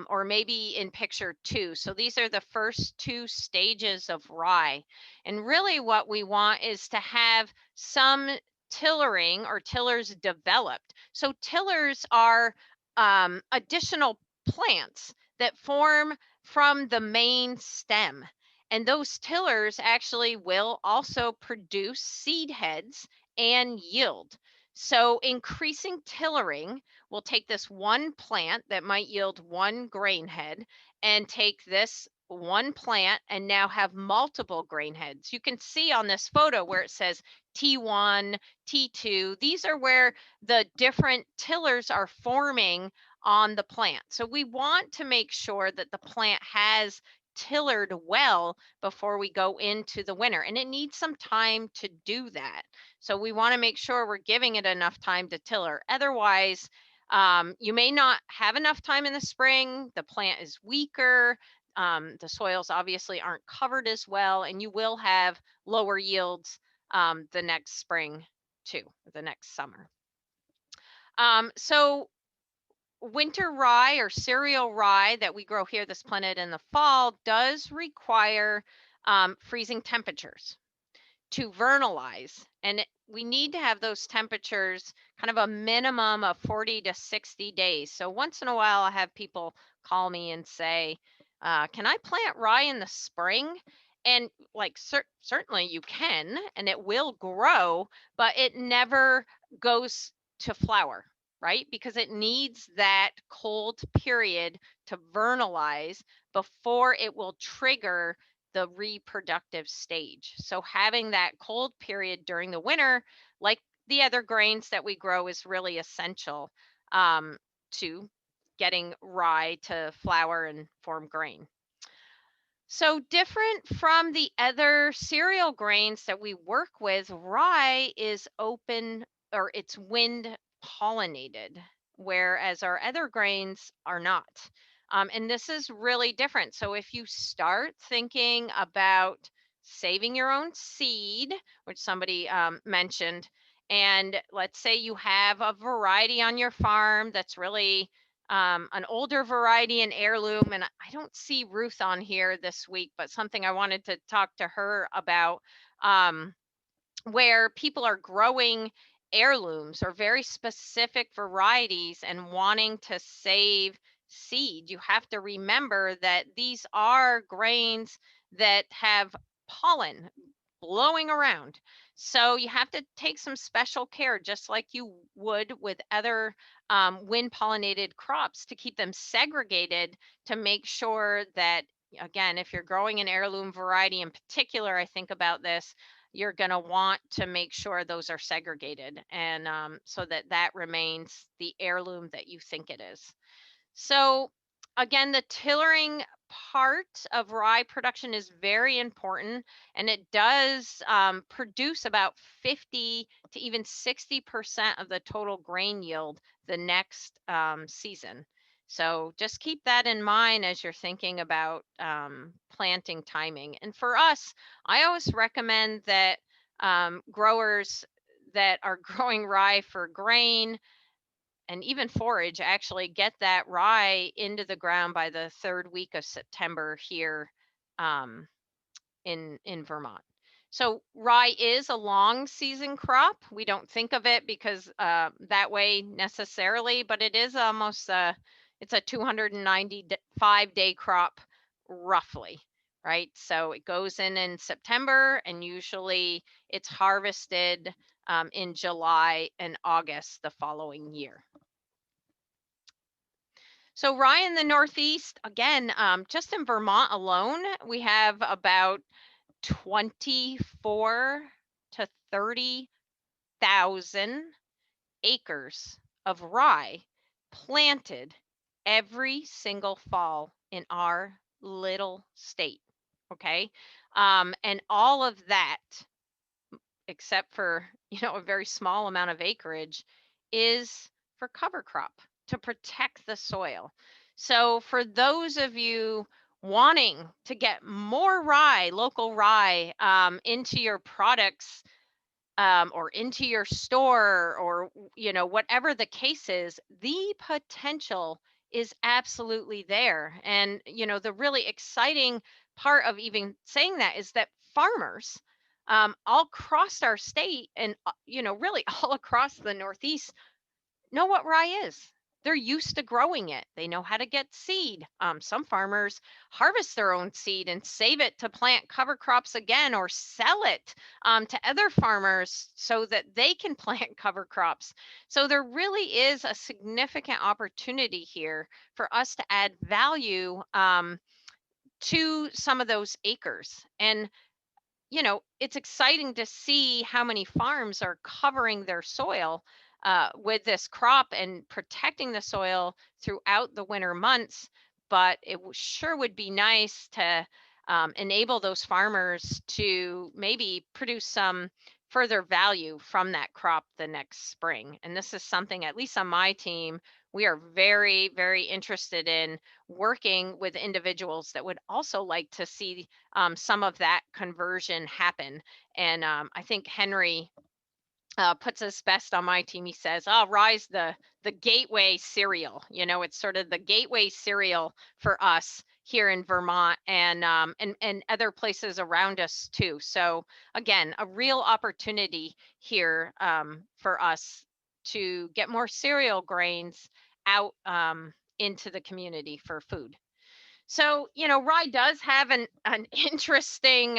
or maybe in picture 2. So these are the first 2 stages of rye. And really what we want is to have some tillering or tillers developed. So tillers are additional plants that form from the main stem. And those tillers actually will also produce seed heads and yield. So increasing tillering will take this one plant that might yield one grain head and take this one plant and now have multiple grain heads. You can see on this photo where it says T1, T2. These are where the different tillers are forming on the plant. So we want to make sure that the plant has tillered well before we go into the winter, and it needs some time to do that. So we want to make sure we're giving it enough time to tiller. Otherwise, you may not have enough time in the spring. The plant is weaker. The soils obviously aren't covered as well, and you will have lower yields the next spring too, the next summer. So winter rye or cereal rye that we grow here this planet in the fall does require freezing temperatures to vernalize. And we need to have those temperatures kind of a minimum of 40 to 60 days. So once in a while, I have people call me and say, can I plant rye in the spring? And like, certainly you can, and it will grow, but it never goes to flower, right? Because it needs that cold period to vernalize before it will trigger the reproductive stage. So having that cold period during the winter, like the other grains that we grow, is really essential to getting rye to flower and form grain. So different from the other cereal grains that we work with, rye is open, or it's wind pollinated, whereas our other grains are not. And this is really different. So if you start thinking about saving your own seed, which somebody mentioned, and let's say you have a variety on your farm that's really an older variety, an heirloom, and I don't see Ruth on here this week, but something I wanted to talk to her about, where people are growing heirlooms or very specific varieties and wanting to save seed. You have to remember that these are grains that have pollen blowing around. So you have to take some special care, just like you would with other wind pollinated crops, to keep them segregated, to make sure that, again, if you're growing an heirloom variety in particular, I think about this, you're going to want to make sure those are segregated, and so that that remains the heirloom that you think it is. So again, the tillering part of rye production is very important, and it does produce about 50 to even 60% of the total grain yield the next season. So just keep that in mind as you're thinking about planting timing. And for us, I always recommend that growers that are growing rye for grain and even forage actually get that rye into the ground by the third week of September here in Vermont. So rye is a long season crop. We don't think of it because that way necessarily, but it is almost it's a 295-day crop roughly, right? So it goes in September, and usually it's harvested in July and August the following year. So rye in the Northeast, again, just in Vermont alone, we have about 24 to 30,000 acres of rye planted every single fall in our little state. Okay. And all of that, except for, a very small amount of acreage, is for cover crop to protect the soil. So for those of you wanting to get more rye, local rye, into your products, or into your store, or whatever the case is, the potential is absolutely there. And the really exciting part of even saying that is that farmers all across our state, and really all across the Northeast, know what rye is. they're used to growing it. They know how to get seed. Some farmers harvest their own seed and save it to plant cover crops again, or sell it to other farmers so that they can plant cover crops. So there really is a significant opportunity here for us to add value to some of those acres. And it's exciting to see how many farms are covering their soil with this crop and protecting the soil throughout the winter months. But it sure would be nice to enable those farmers to maybe produce some further value from that crop the next spring. And this is something, at least on my team, we are very, very interested in working with individuals that would also like to see some of that conversion happen. And I think Henry puts us best on my team. He says, "Oh, rye's the gateway cereal. It's sort of the gateway cereal for us here in Vermont and other places around us too." So again, a real opportunity here for us to get more cereal grains out into the community for food. So, rye does have an interesting,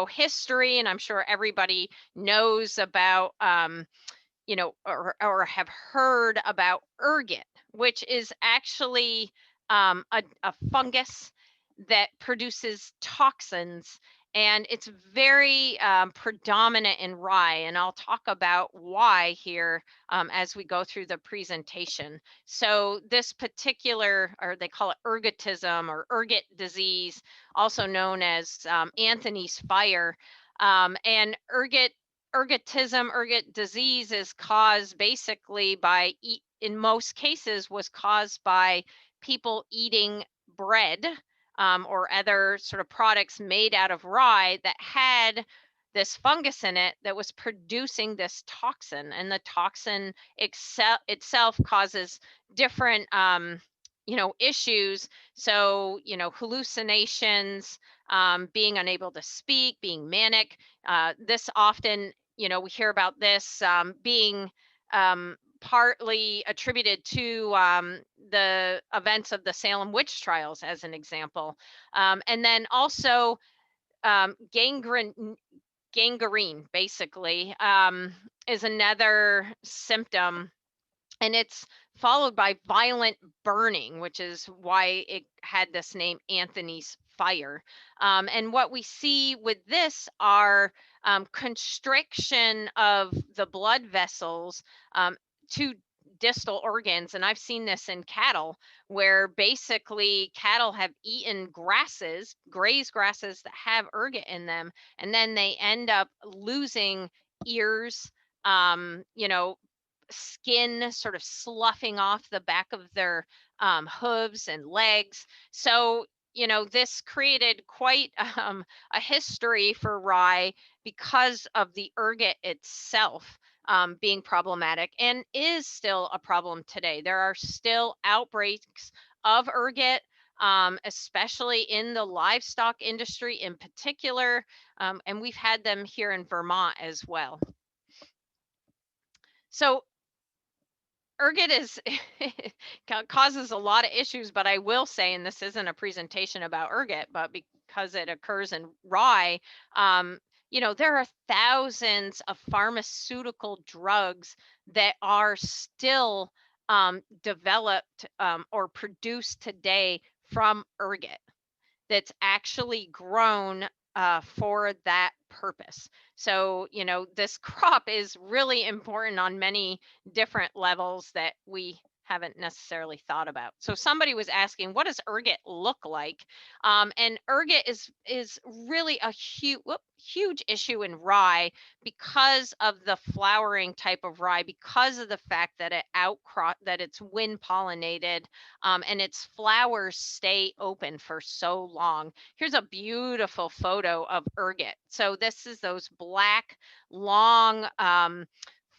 history, and I'm sure everybody knows about, or have heard about ergot, which is actually a fungus that produces toxins, and it's very predominant in rye. And I'll talk about why here as we go through the presentation. So this particular, or they call it ergotism or ergot disease, also known as Anthony's fire, and ergot disease is caused basically by, in most cases, was caused by people eating bread or other sort of products made out of rye that had this fungus in it that was producing this toxin. And the toxin itself causes different issues. So, hallucinations, being unable to speak, being manic. This often, we hear about this being partly attributed to the events of the Salem witch trials, as an example. And then also gangrene, basically, is another symptom. And it's followed by violent burning, which is why it had this name, Anthony's fire. And what we see with this are constriction of the blood vessels to distal organs. And I've seen this in cattle, where basically cattle have eaten grasses, grazed grasses that have ergot in them, and then they end up losing ears, skin sort of sloughing off the back of their hooves and legs. So, this created quite a history for rye because of the ergot itself being problematic, and is still a problem today. There are still outbreaks of ergot, especially in the livestock industry in particular, and we've had them here in Vermont as well. So ergot causes a lot of issues, but I will say, and this isn't a presentation about ergot, but because it occurs in rye, there are thousands of pharmaceutical drugs that are still developed or produced today from ergot, that's actually grown for that purpose. So, this crop is really important on many different levels that we haven't necessarily thought about. So somebody was asking, what does ergot look like? And ergot is really a huge issue in rye because of the flowering type of rye, because of the fact that that it's wind pollinated, and its flowers stay open for so long. Here's a beautiful photo of ergot. So this is those black, long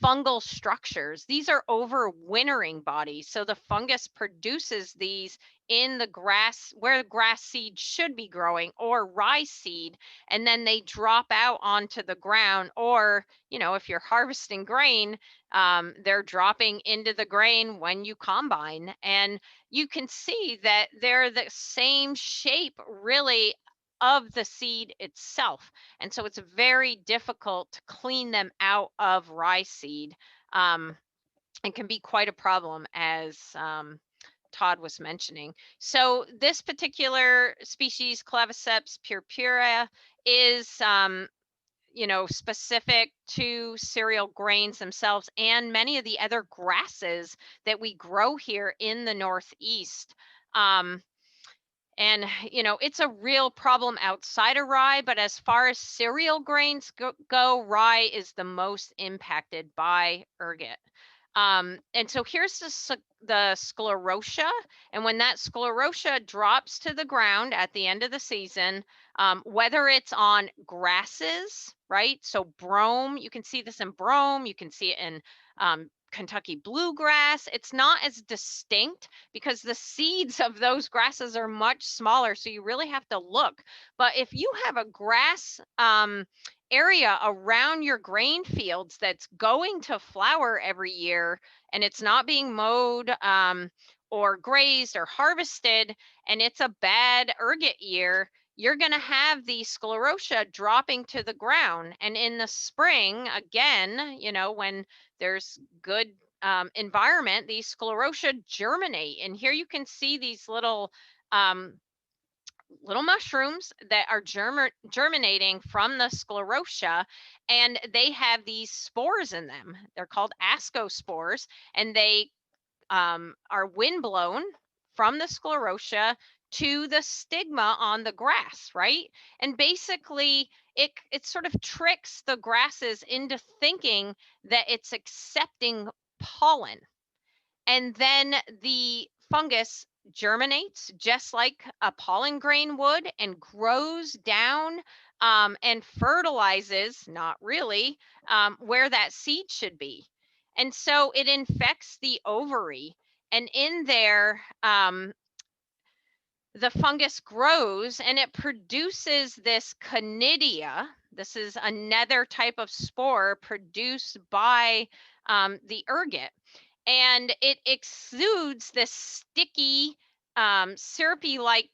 fungal structures. These are overwintering bodies. So the fungus produces these in the grass where grass seed should be growing, or rye seed, and then they drop out onto the ground. Or, you know, if you're harvesting grain, they're dropping into the grain when you combine. And you can see that they're the same shape really of the seed itself. And so it's very difficult to clean them out of rye seed, and can be quite a problem, as Todd was mentioning. So this particular species, Claviceps purpurea, is you know, specific to cereal grains themselves and many of the other grasses that we grow here in the Northeast. And, you know, it's a real problem outside of rye, but as far as cereal grains go, rye is the most impacted by ergot. And so here's the sclerotia. And when that sclerotia drops to the ground at the end of the season, whether it's on grasses, right? So brome, you can see this in brome, you can see it in Kentucky bluegrass. It's not as distinct because the seeds of those grasses are much smaller. So you really have to look. But if you have a grass area around your grain fields that's going to flower every year, and it's not being mowed or grazed or harvested, and it's a bad ergot year, you're going to have the sclerotia dropping to the ground. And in the spring, again, you know, when there's good environment, these sclerotia germinate. And here you can see these little mushrooms that are germinating from the sclerotia, and they have these spores in them. They're called ascospores, and they are windblown from the sclerotia to the stigma on the grass, right? And basically it sort of tricks the grasses into thinking that it's accepting pollen. And then the fungus germinates just like a pollen grain would and grows down and fertilizes, not really, where that seed should be. And so it infects the ovary. And in there, the fungus grows and it produces this conidia. This is another type of spore produced by the ergot. And it exudes this sticky, syrupy-like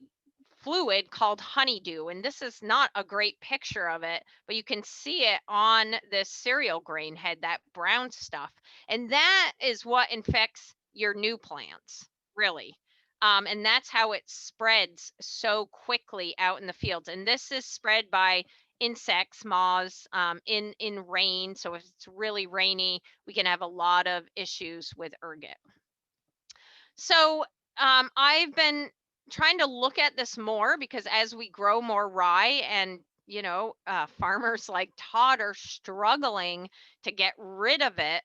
fluid called honeydew. And this is not a great picture of it, but you can see it on this cereal grain head, that brown stuff. And that is what infects your new plants, really. And that's how it spreads so quickly out in the fields. And this is spread by insects, moths, in rain. So if it's really rainy, we can have a lot of issues with ergot. So I've been trying to look at this more, because as we grow more rye, and you know, farmers like Todd are struggling to get rid of it,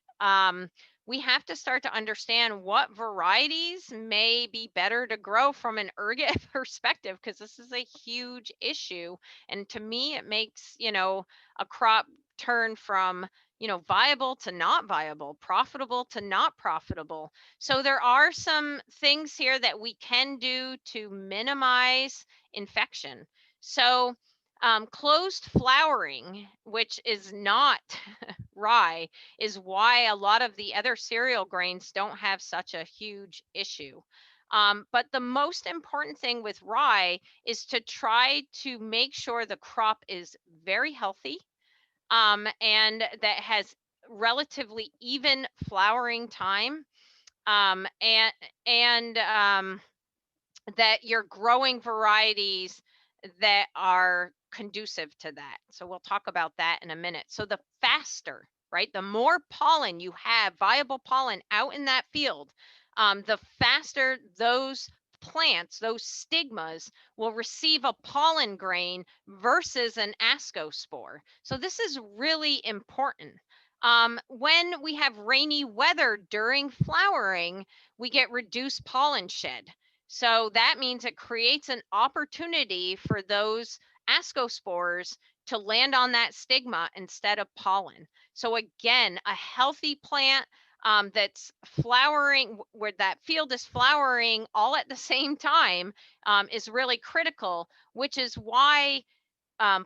we have to start to understand what varieties may be better to grow from an ergot perspective, because this is a huge issue. And to me, it makes, you know, a crop turn from, you know, viable to not viable, profitable to not profitable. So there are some things here that we can do to minimize infection. So closed flowering, which is not rye, is why a lot of the other cereal grains don't have such a huge issue. But the most important thing with rye is to try to make sure the crop is very healthy, and that has relatively even flowering time, and that you're growing varieties that are conducive to that. So we'll talk about that in a minute. So the faster, right, the more pollen you have, viable pollen out in that field, the faster those plants, those stigmas, will receive a pollen grain versus an ascospore. So this is really important. When we have rainy weather during flowering, we get reduced pollen shed. So that means it creates an opportunity for those ascospores to land on that stigma instead of pollen. So again, a healthy plant that's flowering, where that field is flowering all at the same time, is really critical, which is why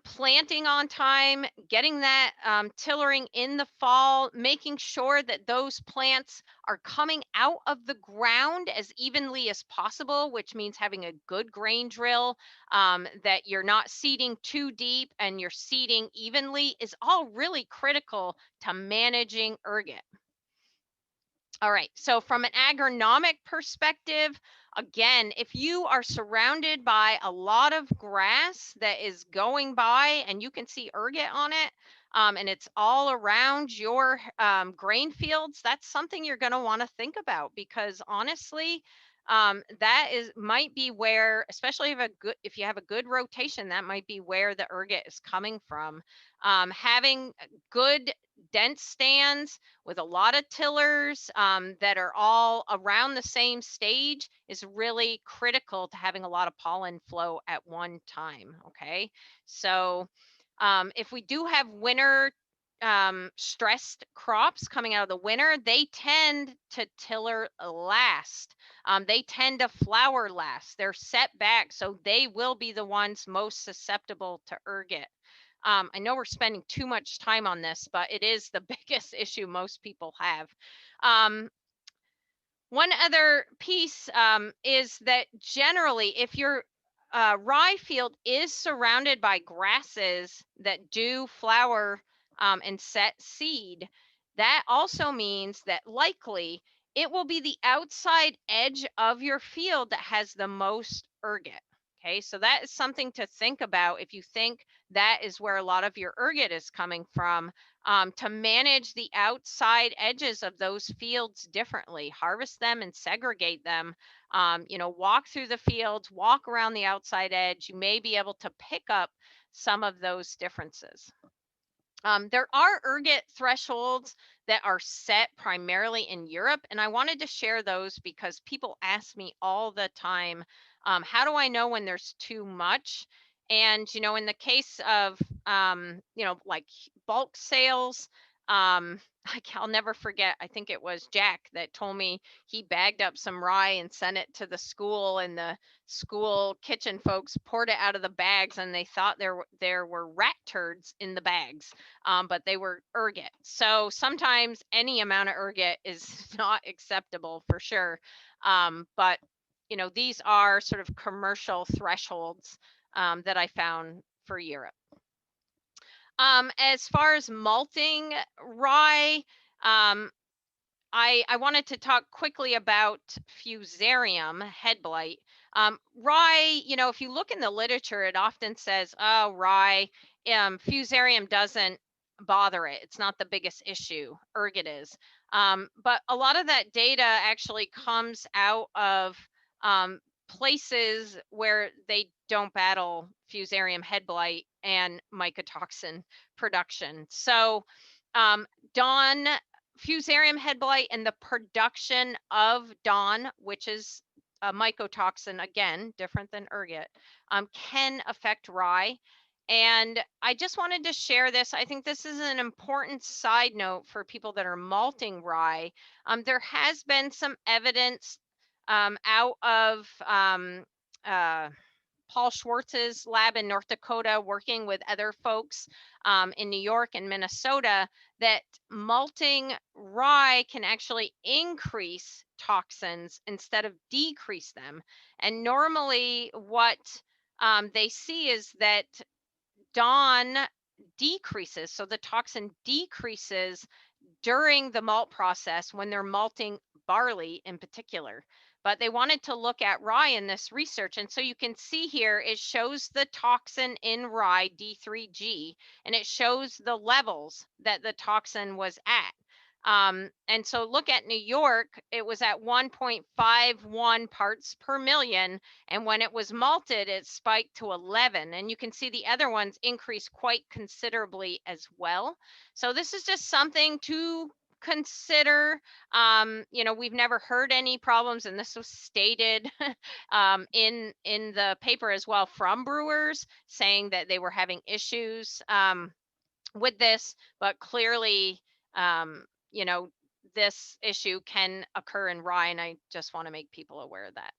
planting on time, getting that tillering in the fall, making sure that those plants are coming out of the ground as evenly as possible, which means having a good grain drill, that you're not seeding too deep and you're seeding evenly, is all really critical to managing ergot. All right, so from an agronomic perspective, again, if you are surrounded by a lot of grass that is going by and you can see ergot on it, and it's all around your grain fields, that's something you're going to want to think about, because honestly, that might be where, especially if you have a good rotation, that might be where the ergot is coming from. Having good dense stands with a lot of tillers that are all around the same stage is really critical to having a lot of pollen flow at one time. Okay, so if we do have winter stressed crops coming out of the winter, they tend to tiller last. They tend to flower last. They're set back, so they will be the ones most susceptible to ergot. I know we're spending too much time on this, but it is the biggest issue most people have. One other piece is that generally, if your rye field is surrounded by grasses that do flower and set seed, that also means that likely it will be the outside edge of your field that has the most ergot. Okay, so that is something to think about if you think that is where a lot of your ergot is coming from, to manage the outside edges of those fields differently, harvest them and segregate them. Walk through the fields, walk around the outside edge. You may be able to pick up some of those differences. There are ergot thresholds that are set primarily in Europe, and I wanted to share those because people ask me all the time, how do I know when there's too much? And, in the case of, like bulk sales, I'll never forget, I think it was Jack that told me he bagged up some rye and sent it to the school, and the school kitchen folks poured it out of the bags, and they thought there were rat turds in the bags, but they were ergot. So sometimes any amount of ergot is not acceptable for sure. But these are sort of commercial thresholds that I found for Europe. As far as malting rye, I wanted to talk quickly about Fusarium head blight. Rye, if you look in the literature, it often says, oh, rye, Fusarium doesn't bother it. It's not the biggest issue. Ergot is. But a lot of that data actually comes out of places where they don't battle Fusarium head blight and mycotoxin production. So Dawn, Fusarium head blight and the production of Dawn, which is a mycotoxin, again, different than ergot, can affect rye. And I just wanted to share this. I think this is an important side note for people that are malting rye. There has been some evidence out of Paul Schwartz's lab in North Dakota, working with other folks in New York and Minnesota, that malting rye can actually increase toxins instead of decrease them. And normally what they see is that Dawn decreases, so the toxin decreases during the malt process when they're malting barley in particular. But they wanted to look at rye in this research. And so you can see here, it shows the toxin in rye, D3G, and it shows the levels that the toxin was at. And so look at New York, it was at 1.51 parts per million. And when it was malted, it spiked to 11. And you can see the other ones increased quite considerably as well. So this is just something to consider, you know, we've never heard any problems, and this was stated in the paper as well from brewers saying that they were having issues with this, but clearly, you know, this issue can occur in rye, and I just want to make people aware of that.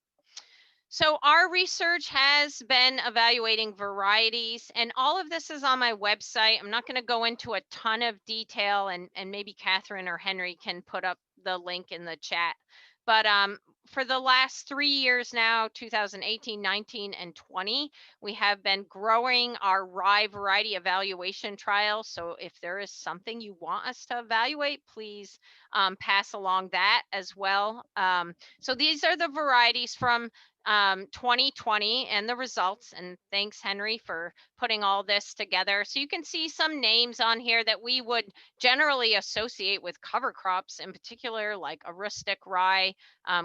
So our research has been evaluating varieties, and all of this is on my website. I'm not going to go into a ton of detail, and maybe Catherine or Henry can put up the link in the chat. But for the last 3 years now, 2018, 19, and 20, we have been growing our rye variety evaluation trial. So if there is something you want us to evaluate, please pass along that as well. So these are the varieties from 2020 and the results. And thanks, Henry, for putting all this together. So you can see some names on here that we would generally associate with cover crops, in particular, like a rustic rye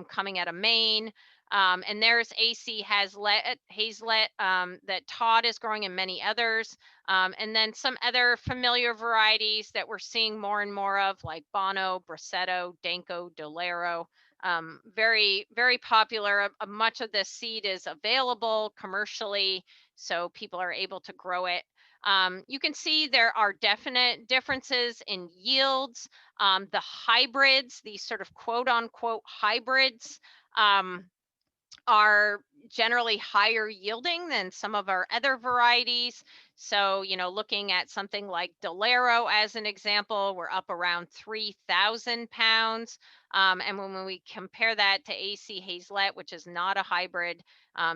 coming out of Maine. And there's AC Hazelet that Todd is growing, and many others. And then some other familiar varieties that we're seeing more and more of, like Bono, Brasetto, Danko, Dolero. Very, very popular. Much of this seed is available commercially, so people are able to grow it. You can see there are definite differences in yields. The hybrids, these sort of quote unquote hybrids, are generally higher yielding than some of our other varieties. So, you know, looking at something like Dolero as an example, we're up around 3,000 pounds. And when we compare that to AC Hazelet, which is not a hybrid,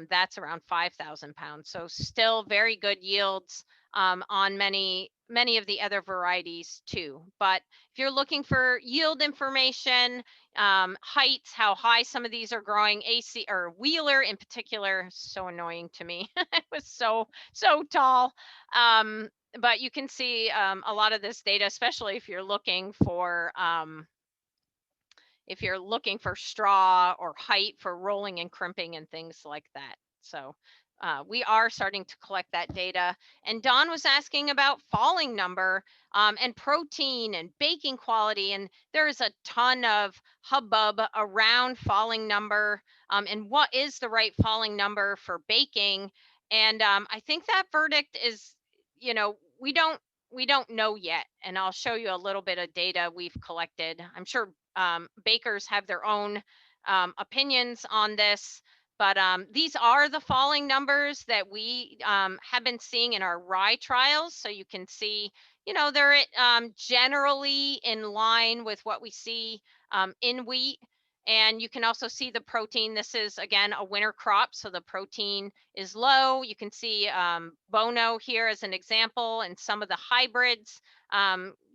that's around 5,000 pounds. So still very good yields on many of the other varieties too. But if you're looking for yield information, heights, how high some of these are growing, AC or Wheeler in particular, so annoying to me. It was so tall. But you can see a lot of this data, especially if you're looking for straw or height for rolling and crimping and things like that. So we are starting to collect that data. And Don was asking about falling number and protein and baking quality. And there is a ton of hubbub around falling number and what is the right falling number for baking. And I think that verdict is, you know, we don't know yet. And I'll show you a little bit of data we've collected. I'm sure bakers have their own opinions on this. But these are the falling numbers that we have been seeing in our rye trials. So you can see, you know, they're generally in line with what we see in wheat. And you can also see the protein. This is, again, a winter crop, so the protein is low. You can see Bono here as an example, and some of the hybrids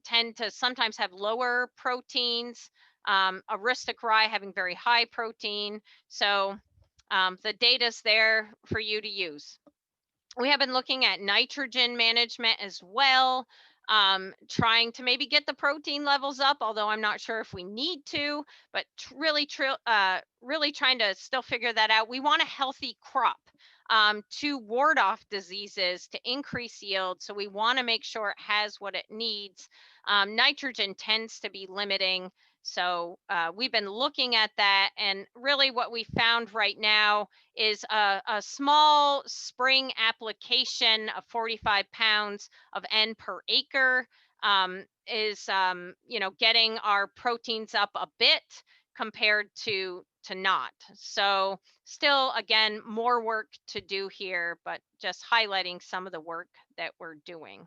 tend to sometimes have lower proteins. A rustic rye having very high protein. So the data's there for you to use. We have been looking at nitrogen management as well, trying to maybe get the protein levels up, although I'm not sure if we need to, but really trying to still figure that out. We want a healthy crop to ward off diseases, to increase yield. So we want to make sure it has what it needs. Nitrogen tends to be limiting. So we've been looking at that, and really what we found right now is a small spring application of 45 pounds of N per acre is, you know, getting our proteins up a bit compared to not. So still, again, more work to do here, but just highlighting some of the work that we're doing.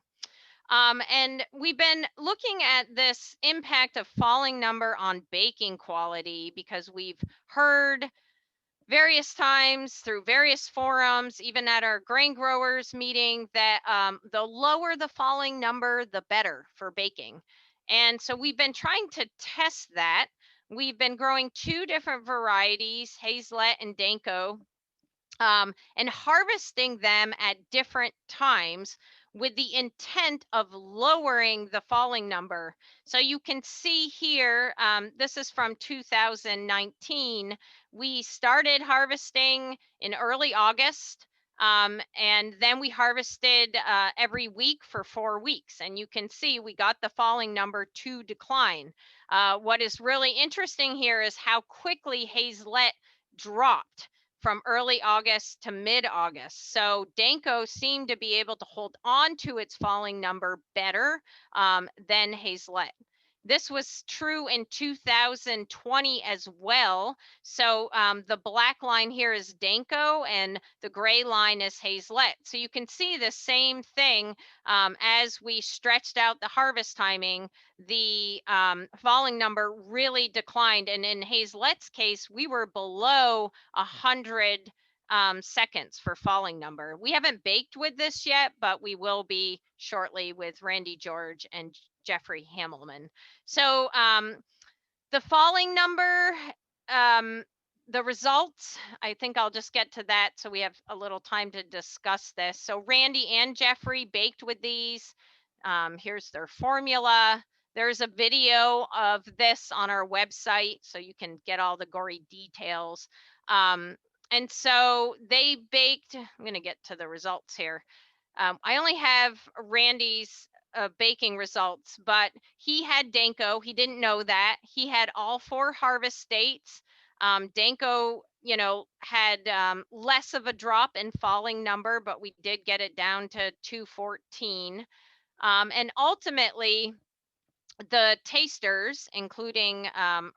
And we've been looking at this impact of falling number on baking quality because we've heard various times through various forums, even at our grain growers meeting, that the lower the falling number, the better for baking. And so we've been trying to test that. We've been growing 2 different varieties, Hazelet and Danko, and harvesting them at different times with the intent of lowering the falling number. So you can see here, this is from 2019. We started harvesting in early August. And then we harvested every week for 4 weeks. And you can see we got the falling number to decline. What is really interesting here is how quickly Hazelet dropped from early August to mid-August. So Danko seemed to be able to hold on to its falling number better than Hazelet. This was true in 2020 as well. So the black line here is Danko and the gray line is Hazelet. So you can see the same thing as we stretched out the harvest timing, the falling number really declined. And in Hazelet's case, we were below 100 seconds for falling number. We haven't baked with this yet, but we will be shortly with Randy George and Jeffrey Hamelman. So the falling number, the results, I think I'll just get to that so we have a little time to discuss this. So Randy and Jeffrey baked with these. Here's their formula. There's a video of this on our website so you can get all the gory details. And so they baked, I'm going to get to the results here. I only have Randy's baking results, but he had Danko. He didn't know that. He had all 4 harvest dates. Danko, you know, had less of a drop in falling number, but we did get it down to 214. And ultimately, the tasters, including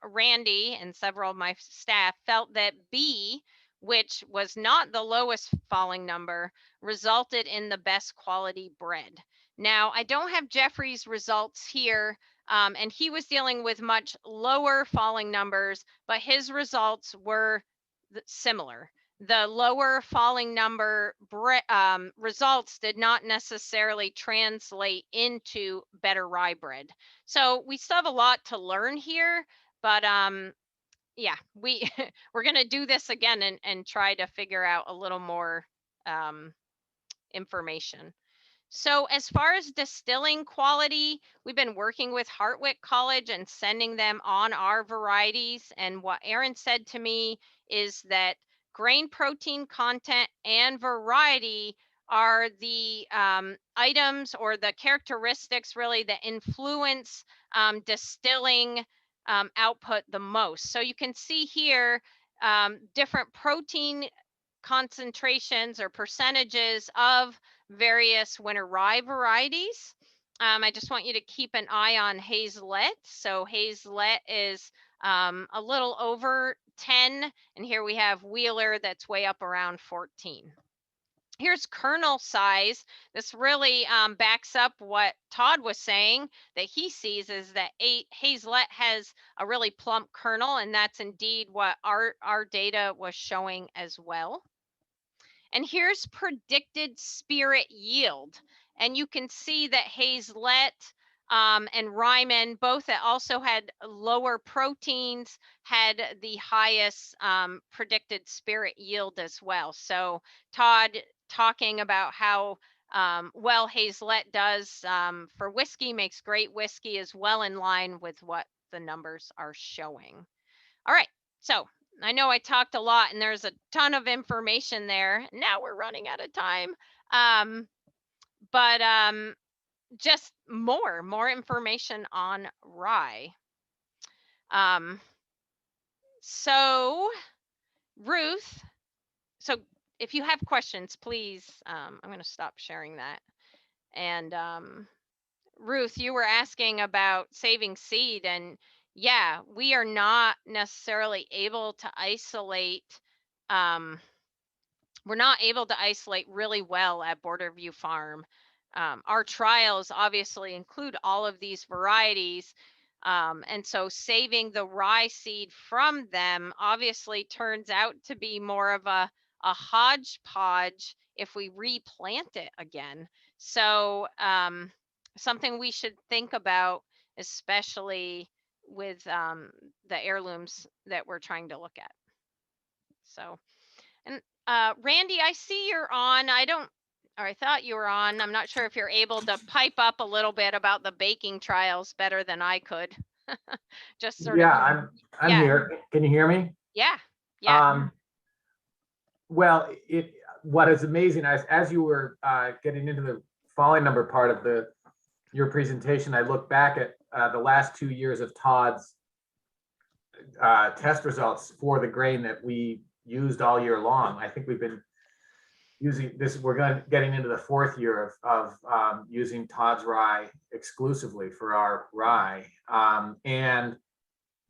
Randy and several of my staff, felt that B, which was not the lowest falling number, resulted in the best quality bread. Now, I don't have Jeffrey's results here, and he was dealing with much lower falling numbers, but his results were similar. The lower falling number results did not necessarily translate into better rye bread. So we still have a lot to learn here, but yeah, we're going to do this again and try to figure out a little more information. So as far as distilling quality, we've been working with Hartwick College and sending them on our varieties. And what Aaron said to me is that grain protein content and variety are the items or the characteristics really that influence distilling output the most. So you can see here different protein concentrations or percentages of various winter rye varieties. I just want you to keep an eye on Hazelet. So Hazelet is a little over 10, and here we have Wheeler that's way up around 14. Here's kernel size. This really backs up what Todd was saying that he sees is that Hazelet has a really plump kernel, and that's indeed what our data was showing as well. And here's predicted spirit yield. And you can see that Hazelet and Ryman, both that also had lower proteins, had the highest predicted spirit yield as well. So Todd talking about how well Hazelet does for whiskey, makes great whiskey, is well in line with what the numbers are showing. All right, so I know I talked a lot and there's a ton of information there. Now we're running out of time. But just more information on rye. So Ruth, so if you have questions, please, I'm going to stop sharing that. And Ruth, you were asking about saving seed, and yeah, we are not necessarily able to isolate. We're not able to isolate really well at Borderview Farm. Our trials obviously include all of these varieties. And so saving the rye seed from them obviously turns out to be more of a hodgepodge if we replant it again. So something we should think about, especially with the heirlooms that we're trying to look at. So, and Randy, I see you're on. I thought you were on. I'm not sure if you're able to pipe up a little bit about the baking trials better than I could. Just sort of. I'm yeah. here. Can you hear me? Yeah. Yeah. Well, what is amazing, as you were getting into the falling number part of your presentation, I look back at the last 2 years of Todd's test results for the grain that we used all year long. I think we've been using this, getting into the 4th year of using Todd's rye exclusively for our rye. And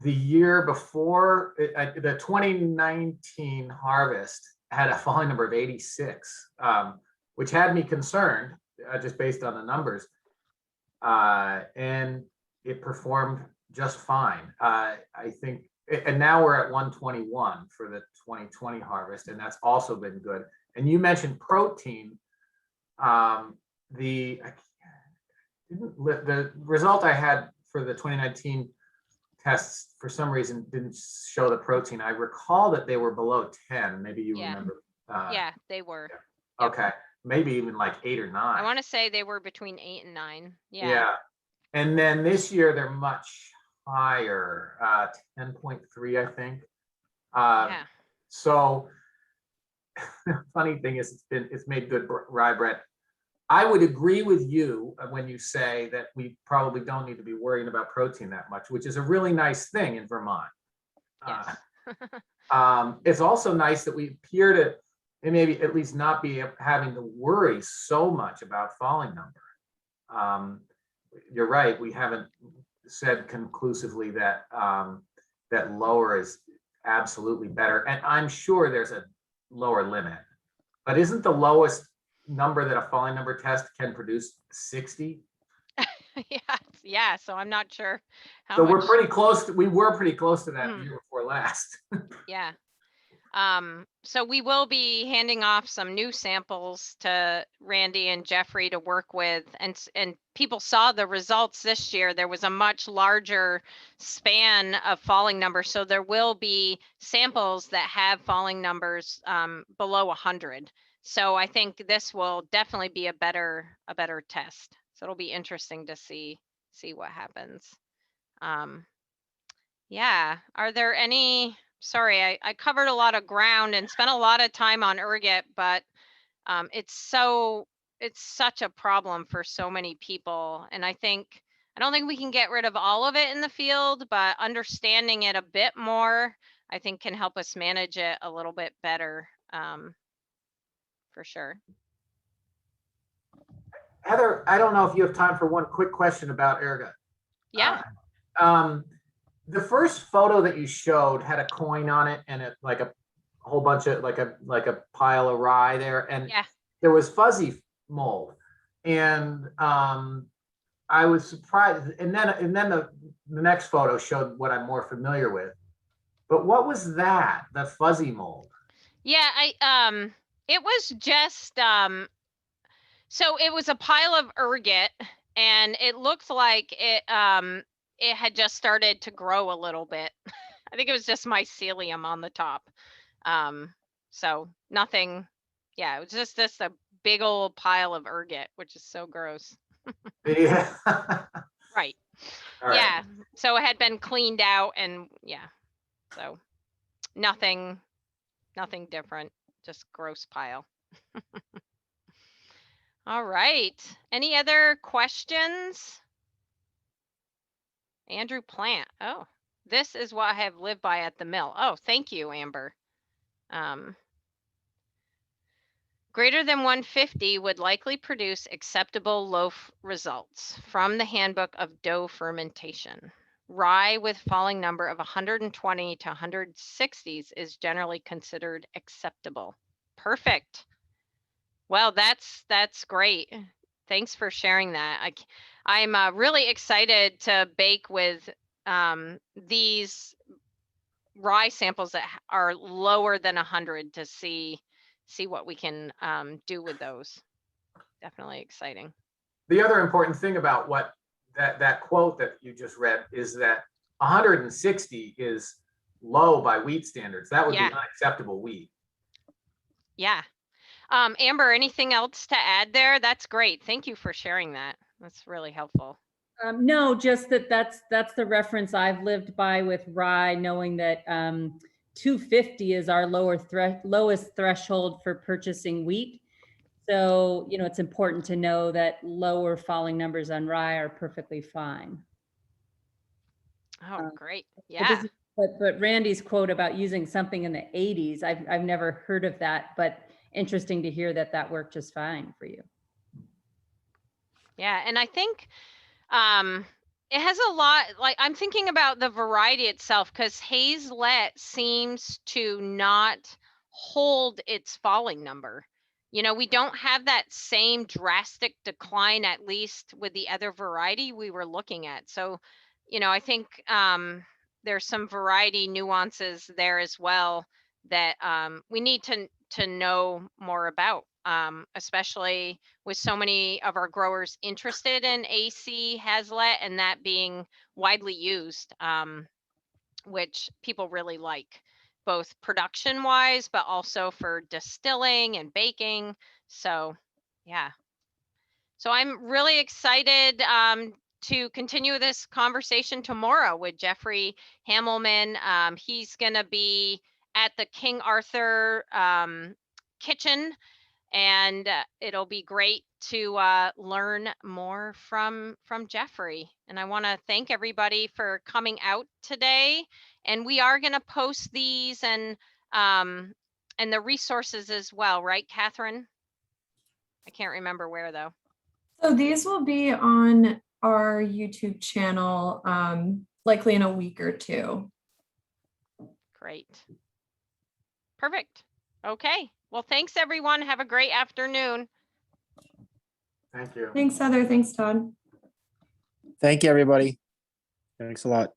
the year before, the 2019 harvest had a falling number of 86, which had me concerned just based on the numbers. And it performed just fine. I think, and now we're at 121 for the 2020 harvest, and that's also been good. And you mentioned protein. The result I had for the 2019 tests for some reason didn't show the protein. I recall that they were below 10. Maybe you remember. Yeah, they were. Yep. Okay, maybe even like 8 or 9. I want to say they were between 8 and 9. Yeah. And then this year they're much higher, 10.3, I think. Yeah. So funny thing is, it's made good rye bread. I would agree with you when you say that we probably don't need to be worrying about protein that much, which is a really nice thing in Vermont. Yes. It's also nice that we appear to maybe at least not be having to worry so much about falling number. You're right, we haven't said conclusively that that lower is absolutely better, and I'm sure there's a lower limit, but isn't the lowest number that a falling number test can produce 60? Yeah. So I'm not sure how So much. we're pretty close. We were pretty close to that the year before last. Yeah. So we will be handing off some new samples to Randy and Jeffrey to work with, and people saw the results this year. There was a much larger span of falling numbers, so there will be samples that have falling numbers below 100. So I think this will definitely be a better test. So it'll be interesting to see what happens. Yeah. Are there any? Sorry, I covered a lot of ground and spent a lot of time on ergot, but it's such a problem for so many people. And I don't think we can get rid of all of it in the field, but understanding it a bit more, I think can help us manage it a little bit better, for sure. Heather, I don't know if you have time for one quick question about ergot. Yeah. The first photo that you showed had a coin on it and it like a whole bunch of like a pile of rye there, and there was fuzzy mold, and I was surprised. And then the next photo showed what I'm more familiar with. But what was that? The fuzzy mold? Yeah, it was just so it was a pile of ergot, and it looked like it had just started to grow a little bit. I think it was just mycelium on the top. So nothing, yeah, it was just a big old pile of ergot, which is so gross. Yeah. Right. Yeah. So it had been cleaned out, and so nothing different, just gross pile. All right. Any other questions? Andrew Plant. Oh, this is what I have lived by at the mill. Oh, thank you, Amber. Greater than 150 would likely produce acceptable loaf results from the Handbook of Dough Fermentation. Rye with falling number of 120 to 160s is generally considered acceptable. Perfect. Well, that's great. Thanks for sharing that. I'm really excited to bake with these rye samples that are lower than 100 to see what we can do with those. Definitely exciting. The other important thing about what that quote that you just read is that 160 is low by wheat standards. That would be unacceptable wheat. Yeah. Amber, anything else to add there? That's great. Thank you for sharing that. That's really helpful. No, just that's the reference I've lived by with rye, knowing that 250 is our lowest threshold for purchasing wheat. So, you know, it's important to know that lower falling numbers on rye are perfectly fine. Oh, great. But Yeah. But Randy's quote about using something in the 80s, I've never heard of that, but interesting to hear that that worked just fine for you. Yeah. And I think it has a lot, like I'm thinking about the variety itself, because Hazelet seems to not hold its falling number. You know, we don't have that same drastic decline, at least with the other variety we were looking at. So, you know, I think there's some variety nuances there as well that we need to know more about, especially with so many of our growers interested in AC Hazelet and that being widely used, which people really like, both production wise, but also for distilling and baking. So yeah. So I'm really excited to continue this conversation tomorrow with Jeffrey Hamelman. He's going to be at the King Arthur kitchen, and it'll be great to learn more from Jeffrey. And I want to thank everybody for coming out today. And we are going to post these and the resources as well, right, Catherine? I can't remember where though. So these will be on our YouTube channel, likely in a week or two. Great. Perfect. Okay. Well, thanks everyone. Have a great afternoon. Thank you. Thanks, Heather. Thanks, Todd. Thank you, everybody. Thanks a lot.